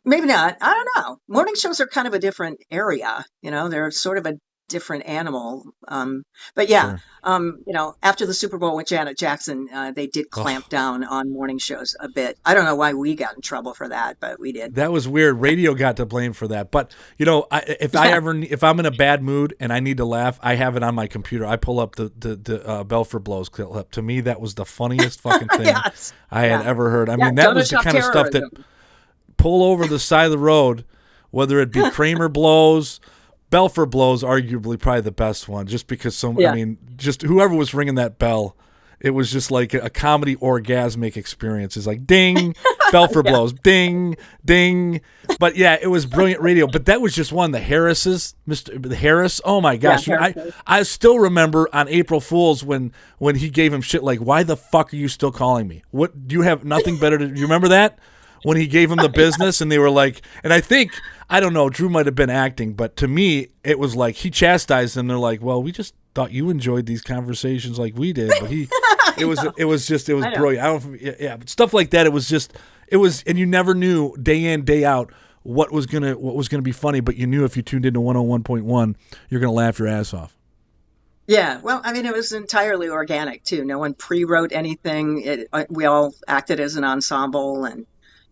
Maybe not. I don't know. Morning shows are kind of a different area. They're sort of a different animal. But yeah, sure. After the Super Bowl with Janet Jackson, they did clamp down on morning shows a bit. I don't know why we got in trouble for that, but we did. That was weird. Radio got to blame for that. But if I'm in a bad mood and I need to laugh, I have it on my computer. I pull up the Belford Blows clip. To me, that was the funniest fucking thing I had ever heard. I mean, that was the kind of stuff that pull over the side of the road, whether it be Kramer Blows. Belford Blows, arguably probably the best one, just because just whoever was ringing that bell, it was just like a comedy orgasmic experience. It's like ding, Belford Blows, ding, ding. But yeah, it was brilliant radio. But that was just one. The Harrises, Mr. Harris. Oh my gosh, I still remember on April Fools when he gave him shit like, "Why the fuck are you still calling me? What do you have nothing better to?" You remember that? When he gave him the business and they were like, and I don't know, Drew might have been acting, but to me, it was like he chastised them. They're like, well, we just thought you enjoyed these conversations like we did. But it was brilliant. But stuff like that. It was, and you never knew day in, day out what was gonna be funny, but you knew if you tuned into 101.1, you're gonna laugh your ass off. Yeah, well, it was entirely organic too. No one pre-wrote anything. We all acted as an ensemble, and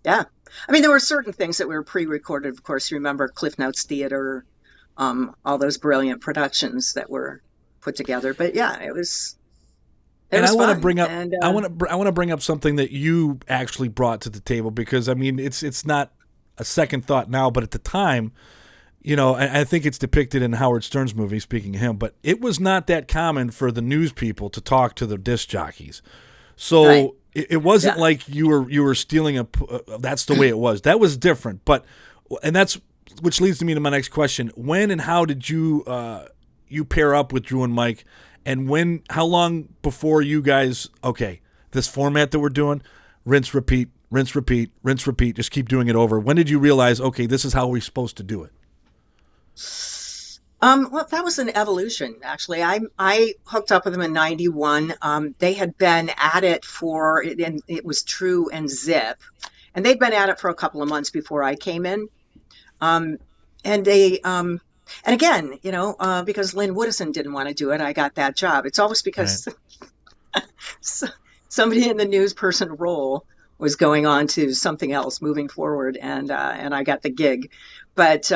yeah. There were certain things that were pre-recorded. Of course, you remember Cliff Notes Theater, all those brilliant productions that were put together. But yeah, it was. I want to bring up. I want to bring up something that you actually brought to the table because it's not a second thought now, but at the time, I think it's depicted in Howard Stern's movie. Speaking of him, but it was not that common for the news people to talk to the disc jockeys. So. Right. It wasn't like you were stealing that's the way it was. That was different. Which leads me to my next question. When and how did you pair up with Drew and Mike And how long before you guys, okay, this format that we're doing, rinse, repeat, rinse, repeat, rinse, repeat, just keep doing it over. When did you realize, okay, this is how we're supposed to do it? Well, that was an evolution, actually. I hooked up with them in 91. They had been at it and it was True and Zip. And they'd been at it for a couple of months before I came in. And they, and again, because Lynn Woodison didn't want to do it, I got that job. It's always because somebody in the news person role was going on to something else moving forward, and I got the gig. But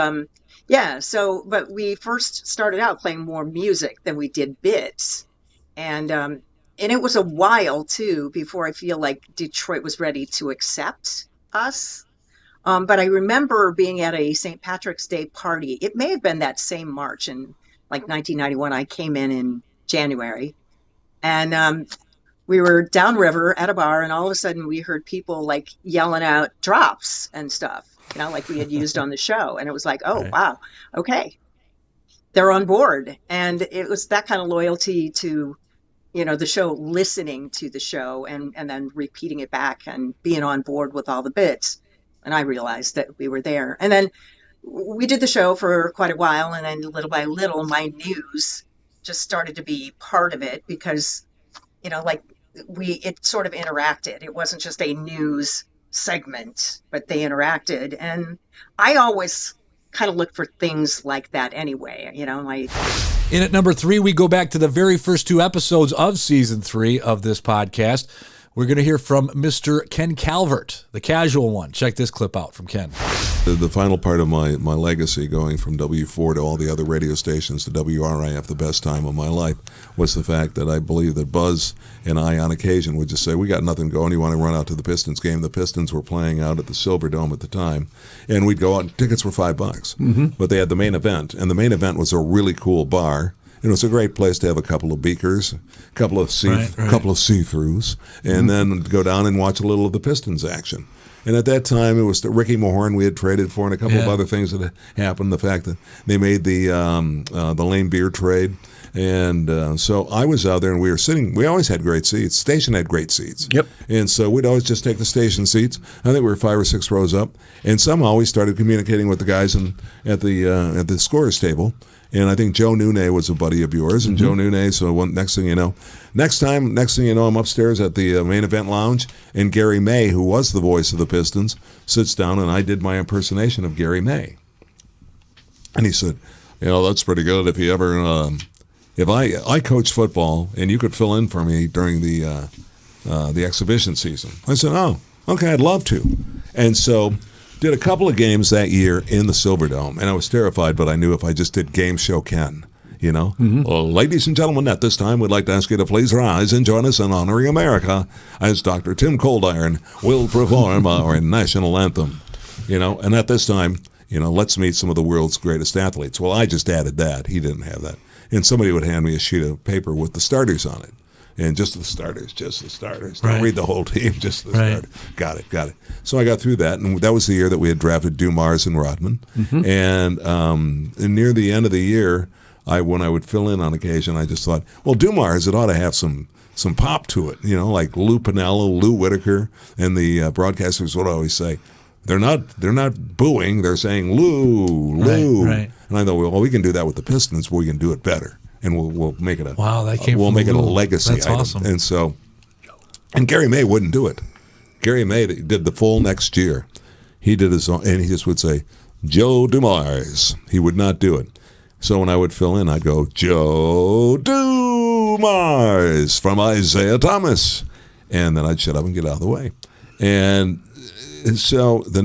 but we first started out playing more music than we did bits, and it was a while too before I feel like Detroit was ready to accept us. But I remember being at a St. Patrick's Day party. It may have been that same March in like 1991. I came in January, and we were downriver at a bar, and all of a sudden we heard people like yelling out drops and stuff, like we had used on the show. And it was like, oh, wow, okay, they're on board. And it was that kind of loyalty to, the show, listening to the show and then repeating it back and being on board with all the bits. And I realized that we were there. And then we did the show for quite a while. And then little by little, my news just started to be part of it because, it sort of interacted. It wasn't just a news segment, but they interacted. And I always kind of look for things like that anyway, In at number 3, we go back to the very first 2 episodes of season 3 of this podcast. We're going to hear from Mr. Ken Calvert, the casual one. Check this clip out from Ken. The final part of my legacy, going from W4 to all the other radio stations to WRIF, the best time of my life, was the fact that I believe that Buzz and I on occasion would just say, we got nothing going, you want to run out to the Pistons game? The Pistons were playing out at the Silverdome at the time, and we'd go out, tickets were $5. But they had the main event, and the main event was a really cool bar. It was a great place to have a couple of beakers, a couple of see-throughs, and then go down and watch a little of the Pistons action. And at that time, it was Ricky Mahorn we had traded for, and a couple of other things that had happened. The fact that they made the Lane Beer trade, and so I was out there, and we were sitting. We always had great seats. The station had great seats. Yep. And so we'd always just take the station seats. I think we were 5 or 6 rows up, and somehow we started communicating with the guys at the scorer's table. And I think Joe Nune was a buddy of yours, and Joe Nune. So next thing you know, I'm upstairs at the main event lounge, and Gary May, who was the voice of the Pistons, sits down, and I did my impersonation of Gary May. And he said, that's pretty good. If you ever, if I coach football, and you could fill in for me during the exhibition season. I said, oh, okay, I'd love to. And so did a couple of games that year in the Silverdome, and I was terrified, but I knew if I just did Game Show Ken, Well, ladies and gentlemen, at this time, we'd like to ask you to please rise and join us in honoring America as Dr. Tim Coldiron will perform our national anthem, And at this time, let's meet some of the world's greatest athletes. Well, I just added that. He didn't have that. And somebody would hand me a sheet of paper with the starters on it. And just the starters. Don't read the whole team, just the starters. Got it. So I got through that, and that was the year that we had drafted Dumars and Rodman. And near the end of the year, when I would fill in on occasion, I just thought, well, Dumars, it ought to have some pop to it, like Lou Piniella, Lou Whitaker, and the broadcasters would always say, they're not booing, they're saying Lou. Right. And I thought, well, we can do that with the Pistons, but we can do it better. And we'll make it a a legacy That's item. Awesome. And so, and Gary May wouldn't do it. Gary May did the full next year. He did his own, and he just would say Joe Dumars. He would not do it. So when I would fill in, I'd go Joe Dumars from Isaiah Thomas, and then I'd shut up and get out of the way. And so the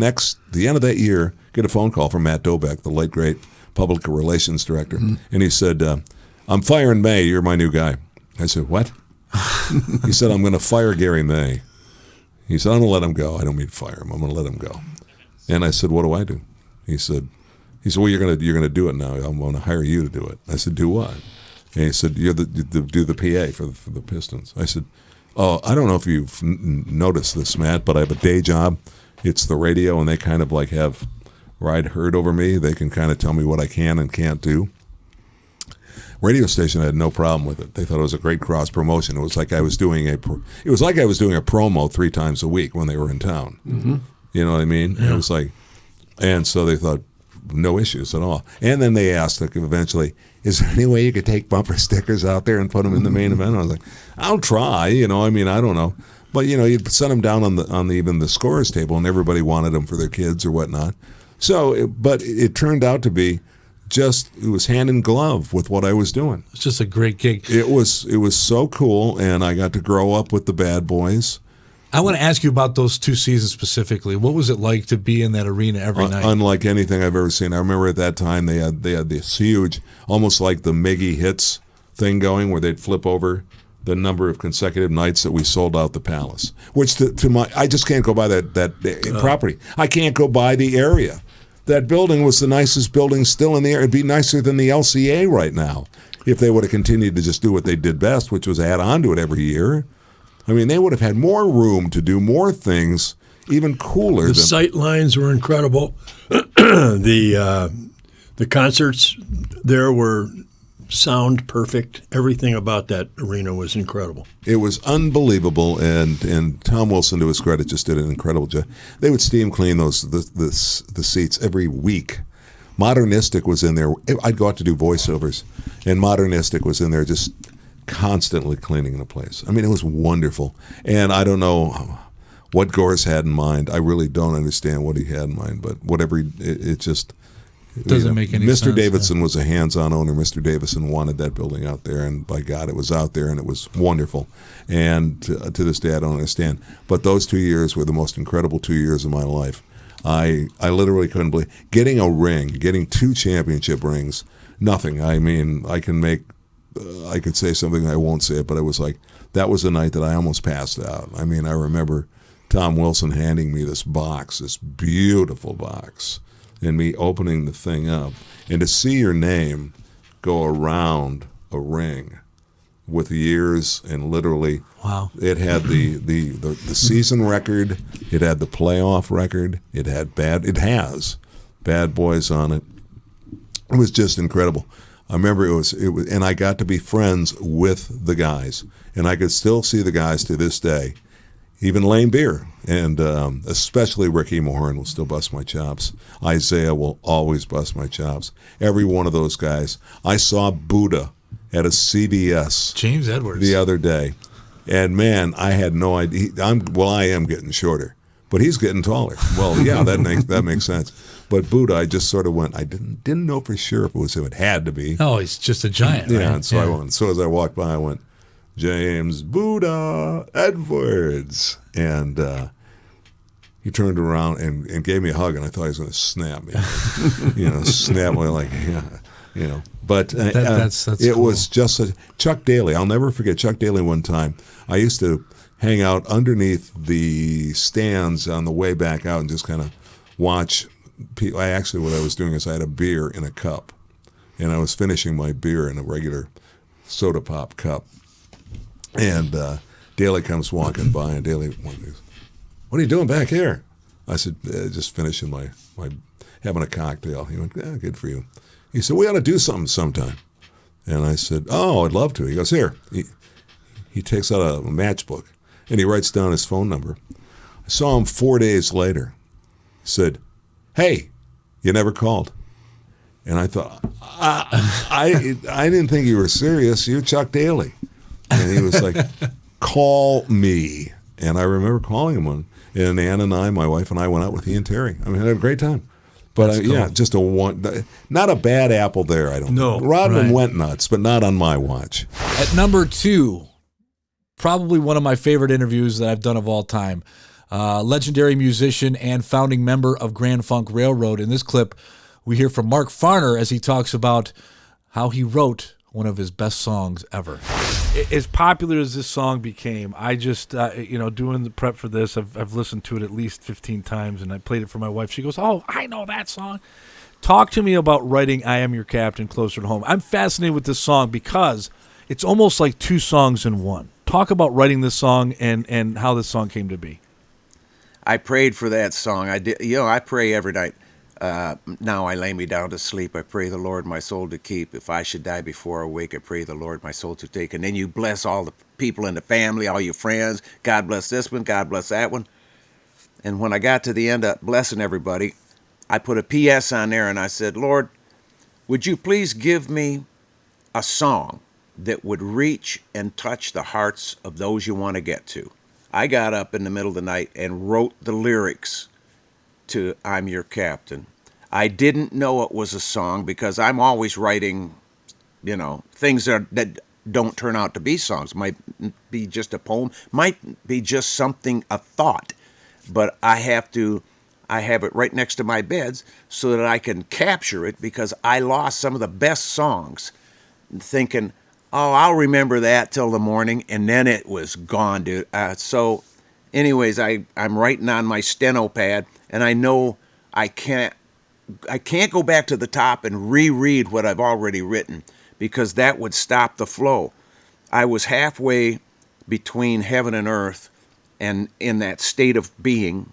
end of that year, get a phone call from Matt Dobeck, the late great public relations director, and he said, I'm firing May. You're my new guy. I said, what? He said, I'm going to fire Gary May. He said, I'm going to let him go. I don't mean fire him. I'm going to let him go. And I said, what do I do? He said, well, you're going to do it now. I'm going to hire you to do it. I said, do what? And he said, you do the PA for the Pistons. I said, oh, I don't know if you've noticed this, Matt, but I have a day job. It's the radio, and they kind of like have ride herd over me. They can kind of tell me what I can and can't do. radio station had no problem with it. They thought it was a great cross promotion. It was like I was doing a promo 3 times a week when they were in town. Mm-hmm. You know what I mean? Yeah. It was like, and so they thought no issues at all. And then they asked, like, eventually, is there any way you could take bumper stickers out there and put them in the main event? I was like, I'll try. I don't know. But you'd send them down on even the scorers table, and everybody wanted them for their kids or whatnot. So, but it turned out to be it was hand in glove with what I was doing. It's just a great gig. It was so cool, and I got to grow up with the bad boys. I want to ask you about those 2 seasons specifically. What was it like to be in that arena every night? Unlike anything I've ever seen. I remember at that time they had this huge, almost like the Miggy Hits thing going, where they'd flip over the number of consecutive nights that we sold out the Palace. Which I just can't go by that property. I can't go by the area. That building was the nicest building still in the area. It'd be nicer than the LCA right now if they would have continued to just do what they did best, which was add on to it every year. I mean, they would have had more room to do more things, even cooler. The sight lines were incredible. The concerts there were sound perfect. Everything about that arena was incredible. It was unbelievable, and Tom Wilson, to his credit, just did an incredible job. They would steam clean the seats every week. Modernistic was in there. I'd go out to do voiceovers, and Modernistic was in there just constantly cleaning the place. I mean, it was wonderful. And I don't know what Gores had in mind. I really don't understand what he had in mind, but whatever, it just... It doesn't make any sense. Mr. Davidson was a hands-on owner. Mr. Davison wanted that building out there, and by God, it was out there, and it was wonderful. And to this day, I don't understand. But those 2 years were the most incredible 2 years of my life. I literally couldn't believe getting a ring, getting 2 championship rings. Nothing. I mean, I could say something, I won't say it, but it was like that was the night that I almost passed out. I mean, I remember Tom Wilson handing me this box, this beautiful box, and me opening the thing up, and to see your name go around a ring with years, and literally, wow, it had the season record, it had the playoff record, it has Bad Boys on it. It was just incredible. I remember it was, and I got to be friends with the guys, and I could still see the guys to this day. Even Lane Beer, and especially Ricky Moran will still bust my chops. Isaiah will always bust my chops. Every one of those guys. I saw Buddha at a CBS. James Edwards. The other day. And man, I had no idea. I am getting shorter, but he's getting taller. Well, yeah, that makes sense. But Buddha, I just sort of went, I didn't know for sure if it was him. It had to be. Oh, he's just a giant, right? Yeah, and so I went. So as I walked by, I went, James Buddha Edwards. And he turned around and gave me a hug, and I thought he was going to snap me. Snap me like, yeah, But that's it cool. was just Chuck Daly. I'll never forget Chuck Daly one time. I used to hang out underneath the stands on the way back out and just kind of watch people. What I was doing is I had a beer in a cup, and I was finishing my beer in a regular soda pop cup. And Daly comes walking by, and Daly goes, "What are you doing back here?" I said, "Just finishing my having a cocktail." He went, "Good for you." He said, "We ought to do something sometime." And I said, "Oh, I'd love to." He goes, "Here." He takes out a matchbook, and he writes down his phone number. I saw him 4 days later. He said, "Hey, you never called." And I thought, I didn't think you were serious. You're Chuck Daly. And he was like, "Call me." And I remember calling him one. And Ann and I, my wife and I, went out with he and Terry. I mean, I had a great time. But cool. Just not a bad apple there, I don't think. Rodman went nuts, but not on my watch. At number 2, probably one of my favorite interviews that I've done of all time. Legendary musician and founding member of Grand Funk Railroad. In this clip, we hear from Mark Farner as he talks about how he wrote one of his best songs ever. As popular as this song became, I just, doing the prep for this, I've listened to it at least 15 times, and I played it for my wife. She goes, "Oh, I know that song." Talk to me about writing "I Am Your Captain" closer to home. I'm fascinated with this song because it's almost like 2 songs in one. Talk about writing this song and how this song came to be. I prayed for that song. I did. I pray every night. Now I lay me down to sleep. I pray the Lord my soul to keep. If I should die before I wake, I pray the Lord my soul to take. And then you bless all the people in the family, all your friends. God bless this one. God bless that one. And when I got to the end of blessing everybody, I put a P.S. on there and I said, Lord, would you please give me a song that would reach and touch the hearts of those you want to get to? I got up in the middle of the night and wrote the lyrics to I'm Your Captain. I didn't know it was a song because I'm always writing, things that don't turn out to be songs. Might be just a poem, might be just something, a thought. But I have it right next to my beds so that I can capture it, because I lost some of the best songs thinking, oh, I'll remember that till the morning, and then it was gone, dude. So anyways, I'm writing on my steno pad, and I know I can't go back to the top and reread what I've already written, because that would stop the flow. I was halfway between heaven and earth and in that state of being,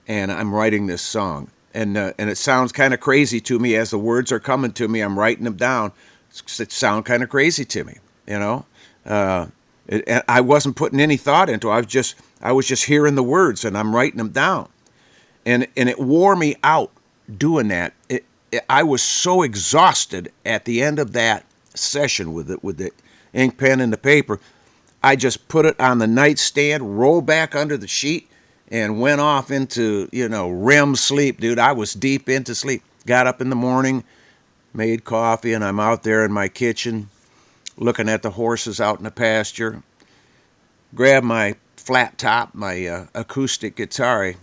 and I'm writing this song. And it sounds kind of crazy to me as the words are coming to me. I'm writing them down. It sounds kind of crazy to me, I wasn't putting any thought into it. I was just hearing the words, and I'm writing them down. And it wore me out doing that. I was so exhausted at the end of that session with the ink pen and the paper. I just put it on the nightstand, rolled back under the sheet, and went off into, REM sleep, dude. I was deep into sleep. Got up in the morning, made coffee, and I'm out there in my kitchen looking at the horses out in the pasture. Grabbed my flat top, my acoustic guitar.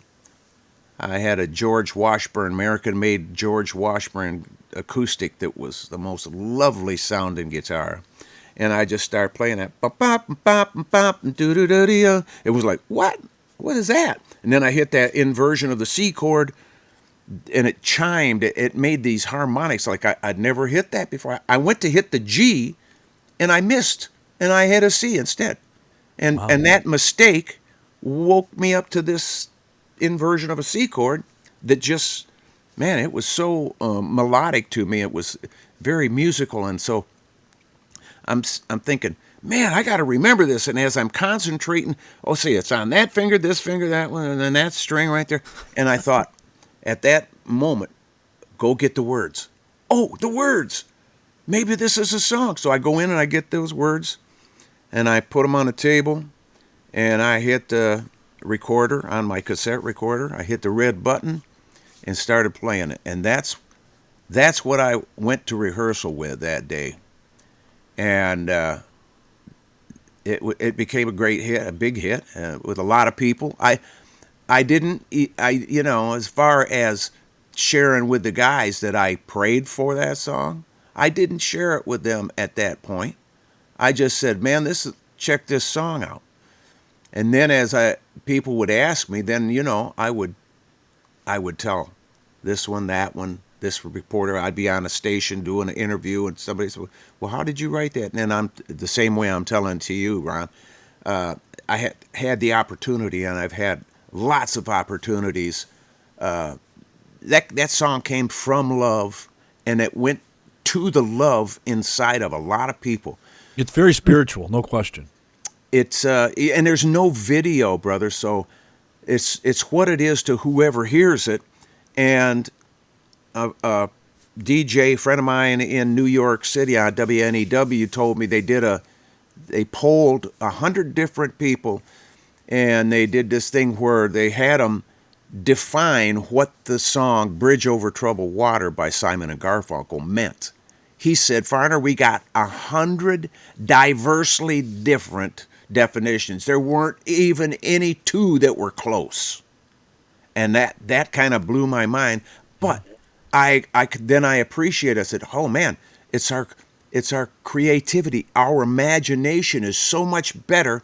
I had a George Washburn, American-made George Washburn acoustic that was the most lovely sounding guitar. And I just started playing that. It was like, what? What is that? And then I hit that inversion of the C chord, and it chimed. It made these harmonics like I'd never hit that before. I went to hit the G, and I missed, and I hit a C instead. And that mistake woke me up to this inversion of a C chord that just, man, it was so melodic to me. It was very musical, and so I'm thinking, man, I got to remember this. And as I'm concentrating, see, it's on that finger, this finger, that one, and then that string right there. And I thought, at that moment, go get the words. Oh, the words. Maybe this is a song. So I go in and I get those words, and I put them on the table, and I hit the recorder on my cassette recorder. I hit the red button and started playing it. And that's what I went to rehearsal with that day. And it became a great hit, a big hit with a lot of people. I didn't, as far as sharing with the guys that I prayed for that song, I didn't share it with them at that point. I just said, man, check this song out. And then as people would ask me, then, I would tell this one, that one, this reporter. I'd be on a station doing an interview, and somebody said, well, how did you write that? And then I'm the same way I'm telling to you, Ron. I had the opportunity, and I've had lots of opportunities. That song came from love, and it went to the love inside of a lot of people. It's very spiritual, no question. It's and there's no video, brother, so it's what it is to whoever hears it. And a DJ friend of mine in New York City on WNEW told me they polled 100 different people, and they did this thing where they had them define what the song Bridge Over Troubled Water by Simon and Garfunkel meant. He said, Farner, we got 100 diversely different definitions. There weren't even any two that were close. And that kind of blew my mind. But I appreciate it. I said, oh man, it's our creativity. Our imagination is so much better.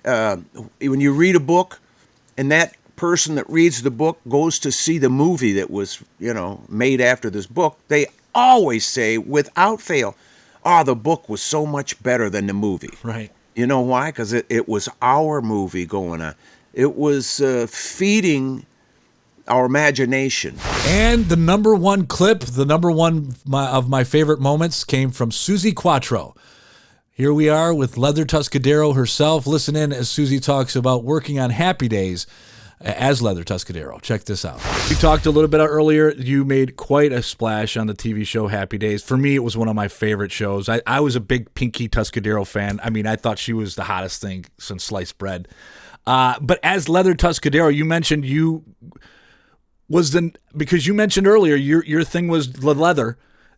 When you read a book, and that person that reads the book goes to see the movie that was, made after this book, they always say, without fail, the book was so much better than the movie. Right. You know why? Because it was our movie going on. It was feeding our imagination. And the number one clip, the number one of my favorite moments came from Susie Quattro. Here we are with Leather Tuscadero herself. Listen in as Susie talks about working on Happy Days as Leather Tuscadero. Check this out. We talked a little bit earlier. You made quite a splash on the TV show Happy Days. For me, it was one of my favorite shows. I was a big Pinky Tuscadero fan. I mean, I thought she was the hottest thing since sliced bread. But as Leather Tuscadero, you mentioned because you mentioned earlier your thing was the leather.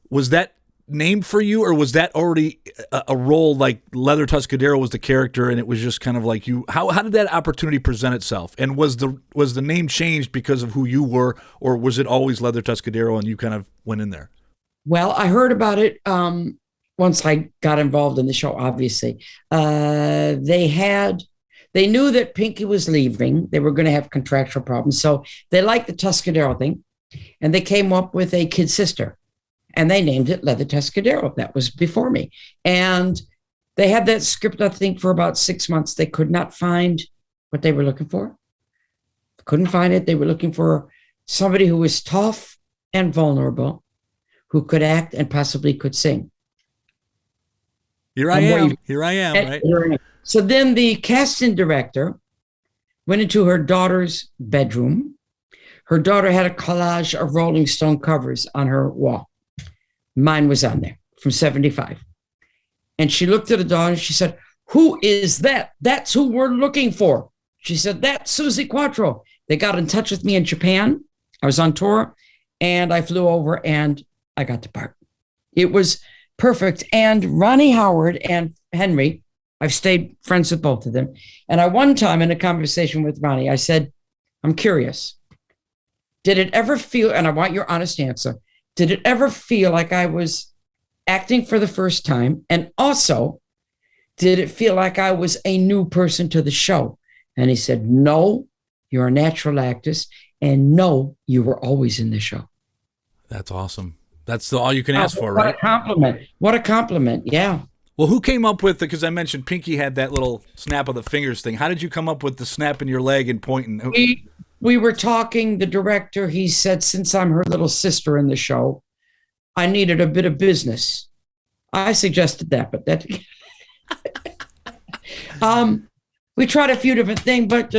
Was that named for you, or was that already a role, like Leather Tuscadero was the character and it was just kind of like you? How did that opportunity present itself? And was the name changed because of who you were, or was it always Leather Tuscadero and you kind of went in there? Well, I heard about it once I got involved in the show, obviously. They knew that Pinky was leaving. They were going to have contractual problems. So they liked the Tuscadero thing, and they came up with a kid sister. And they named it Leather Tuscadero. That was before me. And they had that script, I think, for about 6 months. They could not find what they were looking for. Couldn't find it. They were looking for somebody who was tough and vulnerable, who could act and possibly could sing. Here I am, right? So then the casting director went into her daughter's bedroom. Her daughter had a collage of Rolling Stone covers on her wall. Mine was on there from 75. And she looked at the daughter and she said, "Who is that? That's who we're looking for." She said, "That's Susie Quattro." They got in touch with me in Japan. I was on tour and I flew over and I got the part. It was perfect. And Ronnie Howard and Henry, I've stayed friends with both of them. And I one time in a conversation with Ronnie, I said, "I'm curious. Did it ever feel," and I want your honest answer, "did it ever feel like I was acting for the first time? And also, did it feel like I was a new person to the show?" And he said, "No, you're a natural actress. And no, you were always in the show." That's awesome. That's all you can ask for, right? What a compliment. What a compliment. Yeah. Well, who came up with because I mentioned Pinky had that little snap of the fingers thing. How did you come up with the snapping your leg and pointing? We were talking, the director, he said, since I'm her little sister in the show, I needed a bit of business. I suggested that, but that we tried a few different things, but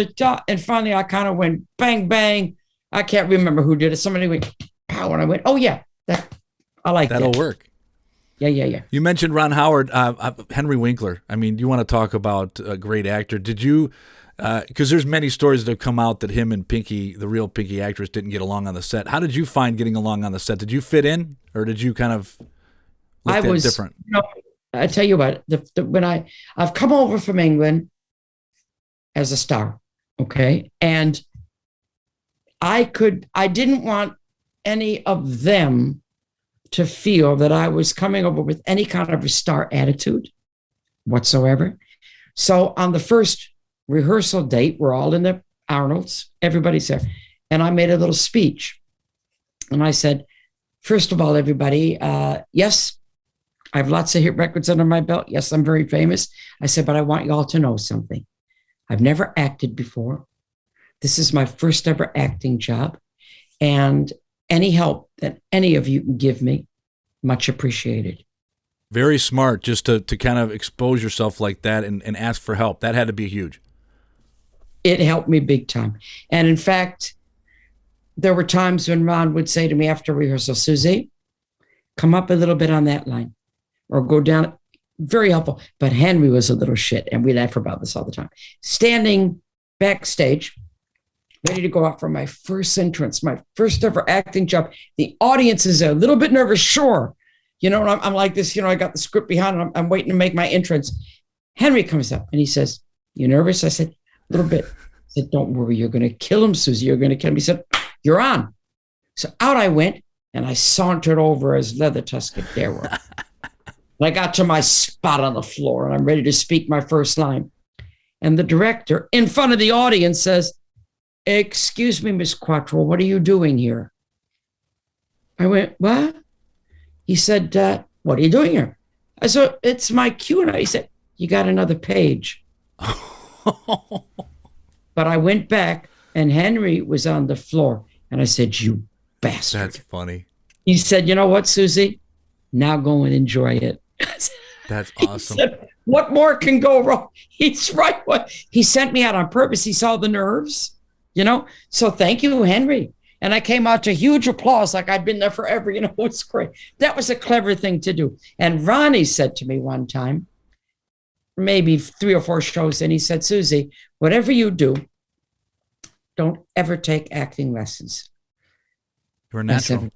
and finally I kind of went bang, bang. I can't remember who did it. Somebody went pow, and I went, "Oh yeah, I like that. That'll work." Yeah. You mentioned Ron Howard, Henry Winkler. I mean, you want to talk about a great actor. Did you, because there's many stories that have come out that him and Pinky, the real Pinky actress, didn't get along on the set. How did you find getting along on the set? Did you fit in, or did you kind of look at it different? I tell you what, when I've come over from England as a star, okay? And I didn't want any of them to feel that I was coming over with any kind of a star attitude whatsoever. So on the first rehearsal date, we're all in the Arnold's, everybody's there. And I made a little speech. And I said, "First of all, everybody, yes, I have lots of hit records under my belt. Yes, I'm very famous." I said, "But I want you all to know something. I've never acted before. This is my first ever acting job. And any help that any of you can give me, much appreciated." Very smart, just to kind of expose yourself like that and ask for help. That had to be huge. It helped me big time. And in fact, there were times when Ron would say to me after rehearsal, "Susie, come up a little bit on that line or go down." Very helpful. But Henry was a little shit, and we laugh about this all the time. Standing backstage, ready to go out for my first entrance, my first ever acting job. The audience is a little bit nervous, sure. You know, I'm like this, I got the script behind and I'm waiting to make my entrance. Henry comes up and he says, "You nervous?" I said, "A little bit." I said, "Don't worry, you're going to kill him, Susie. You're going to kill him." He said, "You're on." So out I went and I sauntered over as Leather Tuscadero. And I got to my spot on the floor and I'm ready to speak my first line. And the director in front of the audience says, "Excuse me, Miss Quattro, what are you doing here?" I went, "What?" He said, "What are you doing here?" I said, "It's my cue." And he said, "You got another page." But I went back and Henry was on the floor And I said, you bastard. That's funny. He said, you know what, Susie? Now go and enjoy it. That's awesome. He said, what more can go wrong? He's right. He sent me out on purpose. He saw the nerves, So thank you, Henry. And I came out to huge applause like I'd been there forever. It's great. That was a clever thing to do. And Ronnie said to me one time, maybe 3 or 4 shows, and he said, Susie, whatever you do, don't ever take acting lessons. You're natural.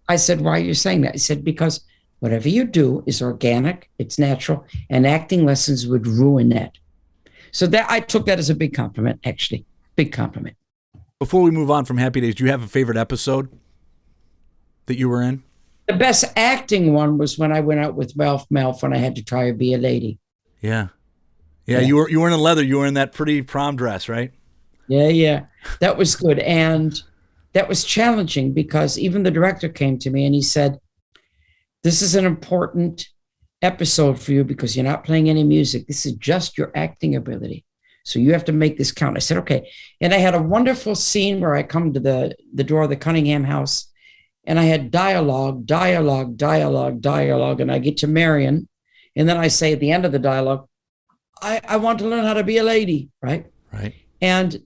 I said, why are you saying that? He said, because whatever you do is organic, it's natural, and acting lessons would ruin that. So that I took that as a big compliment, actually. Big compliment. Before we move on from Happy Days, do you have a favorite episode that you were in? The best acting one was when I went out with Ralph Malph when I had to try to be a lady. Yeah. You were in a leather. You were in that pretty prom dress, right? Yeah. That was good. And that was challenging because even the director came to me and he said, this is an important episode for you because you're not playing any music. This is just your acting ability. So you have to make this count. I said, okay. And I had a wonderful scene where I come to the door of the Cunningham house and I had dialogue. And I get to Marion. And then I say at the end of the dialogue, I want to learn how to be a lady, right? Right. And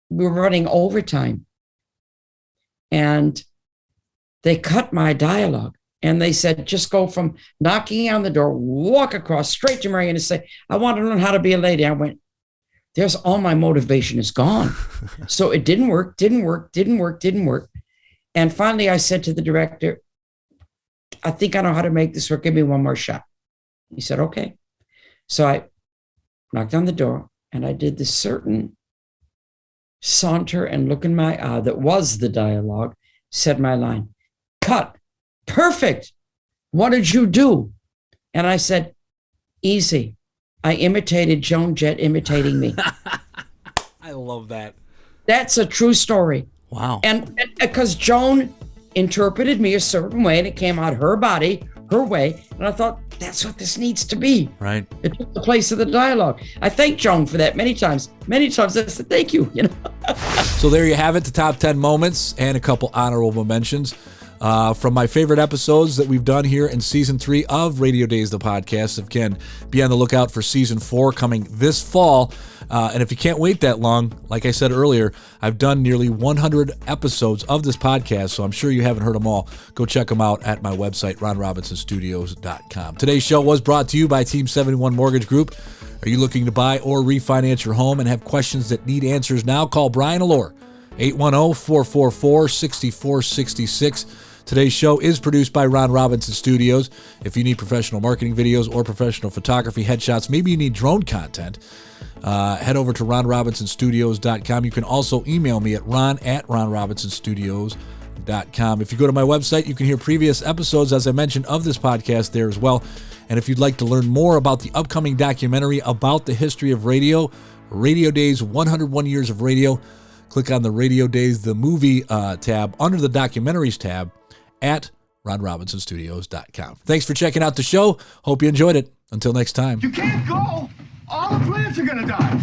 we were running overtime. And they cut my dialogue. And they said, just go from knocking on the door, walk across straight to Marion and say, I want to learn how to be a lady. I went, there's all my motivation is gone. So it didn't work. And finally I said to the director, I think I know how to make this work. Give me one more shot. He said, okay. So I knocked on the door and I did this certain saunter and look in my eye that was the dialogue, said my line, cut, perfect. What did you do? And I said, easy. I imitated Joan Jett imitating me. I love that. That's a true story. Wow. And because Joan interpreted me a certain way and it came out her body, her way. And I thought, that's what this needs to be. Right. It took the place of the dialogue. I thanked Joan for that many times. Many times I said, thank you. So there you have it, the top 10 moments and a couple honorable mentions. From my favorite episodes that we've done here in Season 3 of Radio Dayz The Podcast. Again, be on the lookout for Season 4 coming this fall. And if you can't wait that long, like I said earlier, I've done nearly 100 episodes of this podcast, so I'm sure you haven't heard them all. Go check them out at my website, ronrobinsonstudios.com. Today's show was brought to you by Team 71 Mortgage Group. Are you looking to buy or refinance your home and have questions that need answers now? Call Brian Allure, 810-444-6466. Today's show is produced by Ron Robinson Studios. If you need professional marketing videos or professional photography headshots, maybe you need drone content, head over to ronrobinsonstudios.com. You can also email me at ron@ronrobinsonstudios.com. If you go to my website, you can hear previous episodes, as I mentioned, of this podcast there as well. And if you'd like to learn more about the upcoming documentary about the history of radio, Radio Dayz 101 Years of Radio, click on the Radio Dayz The Movie tab under the Documentaries tab at ronrobinsonstudios.com. Thanks for checking out the show. Hope you enjoyed it. Until next time. You can't go. All the plants are going to die.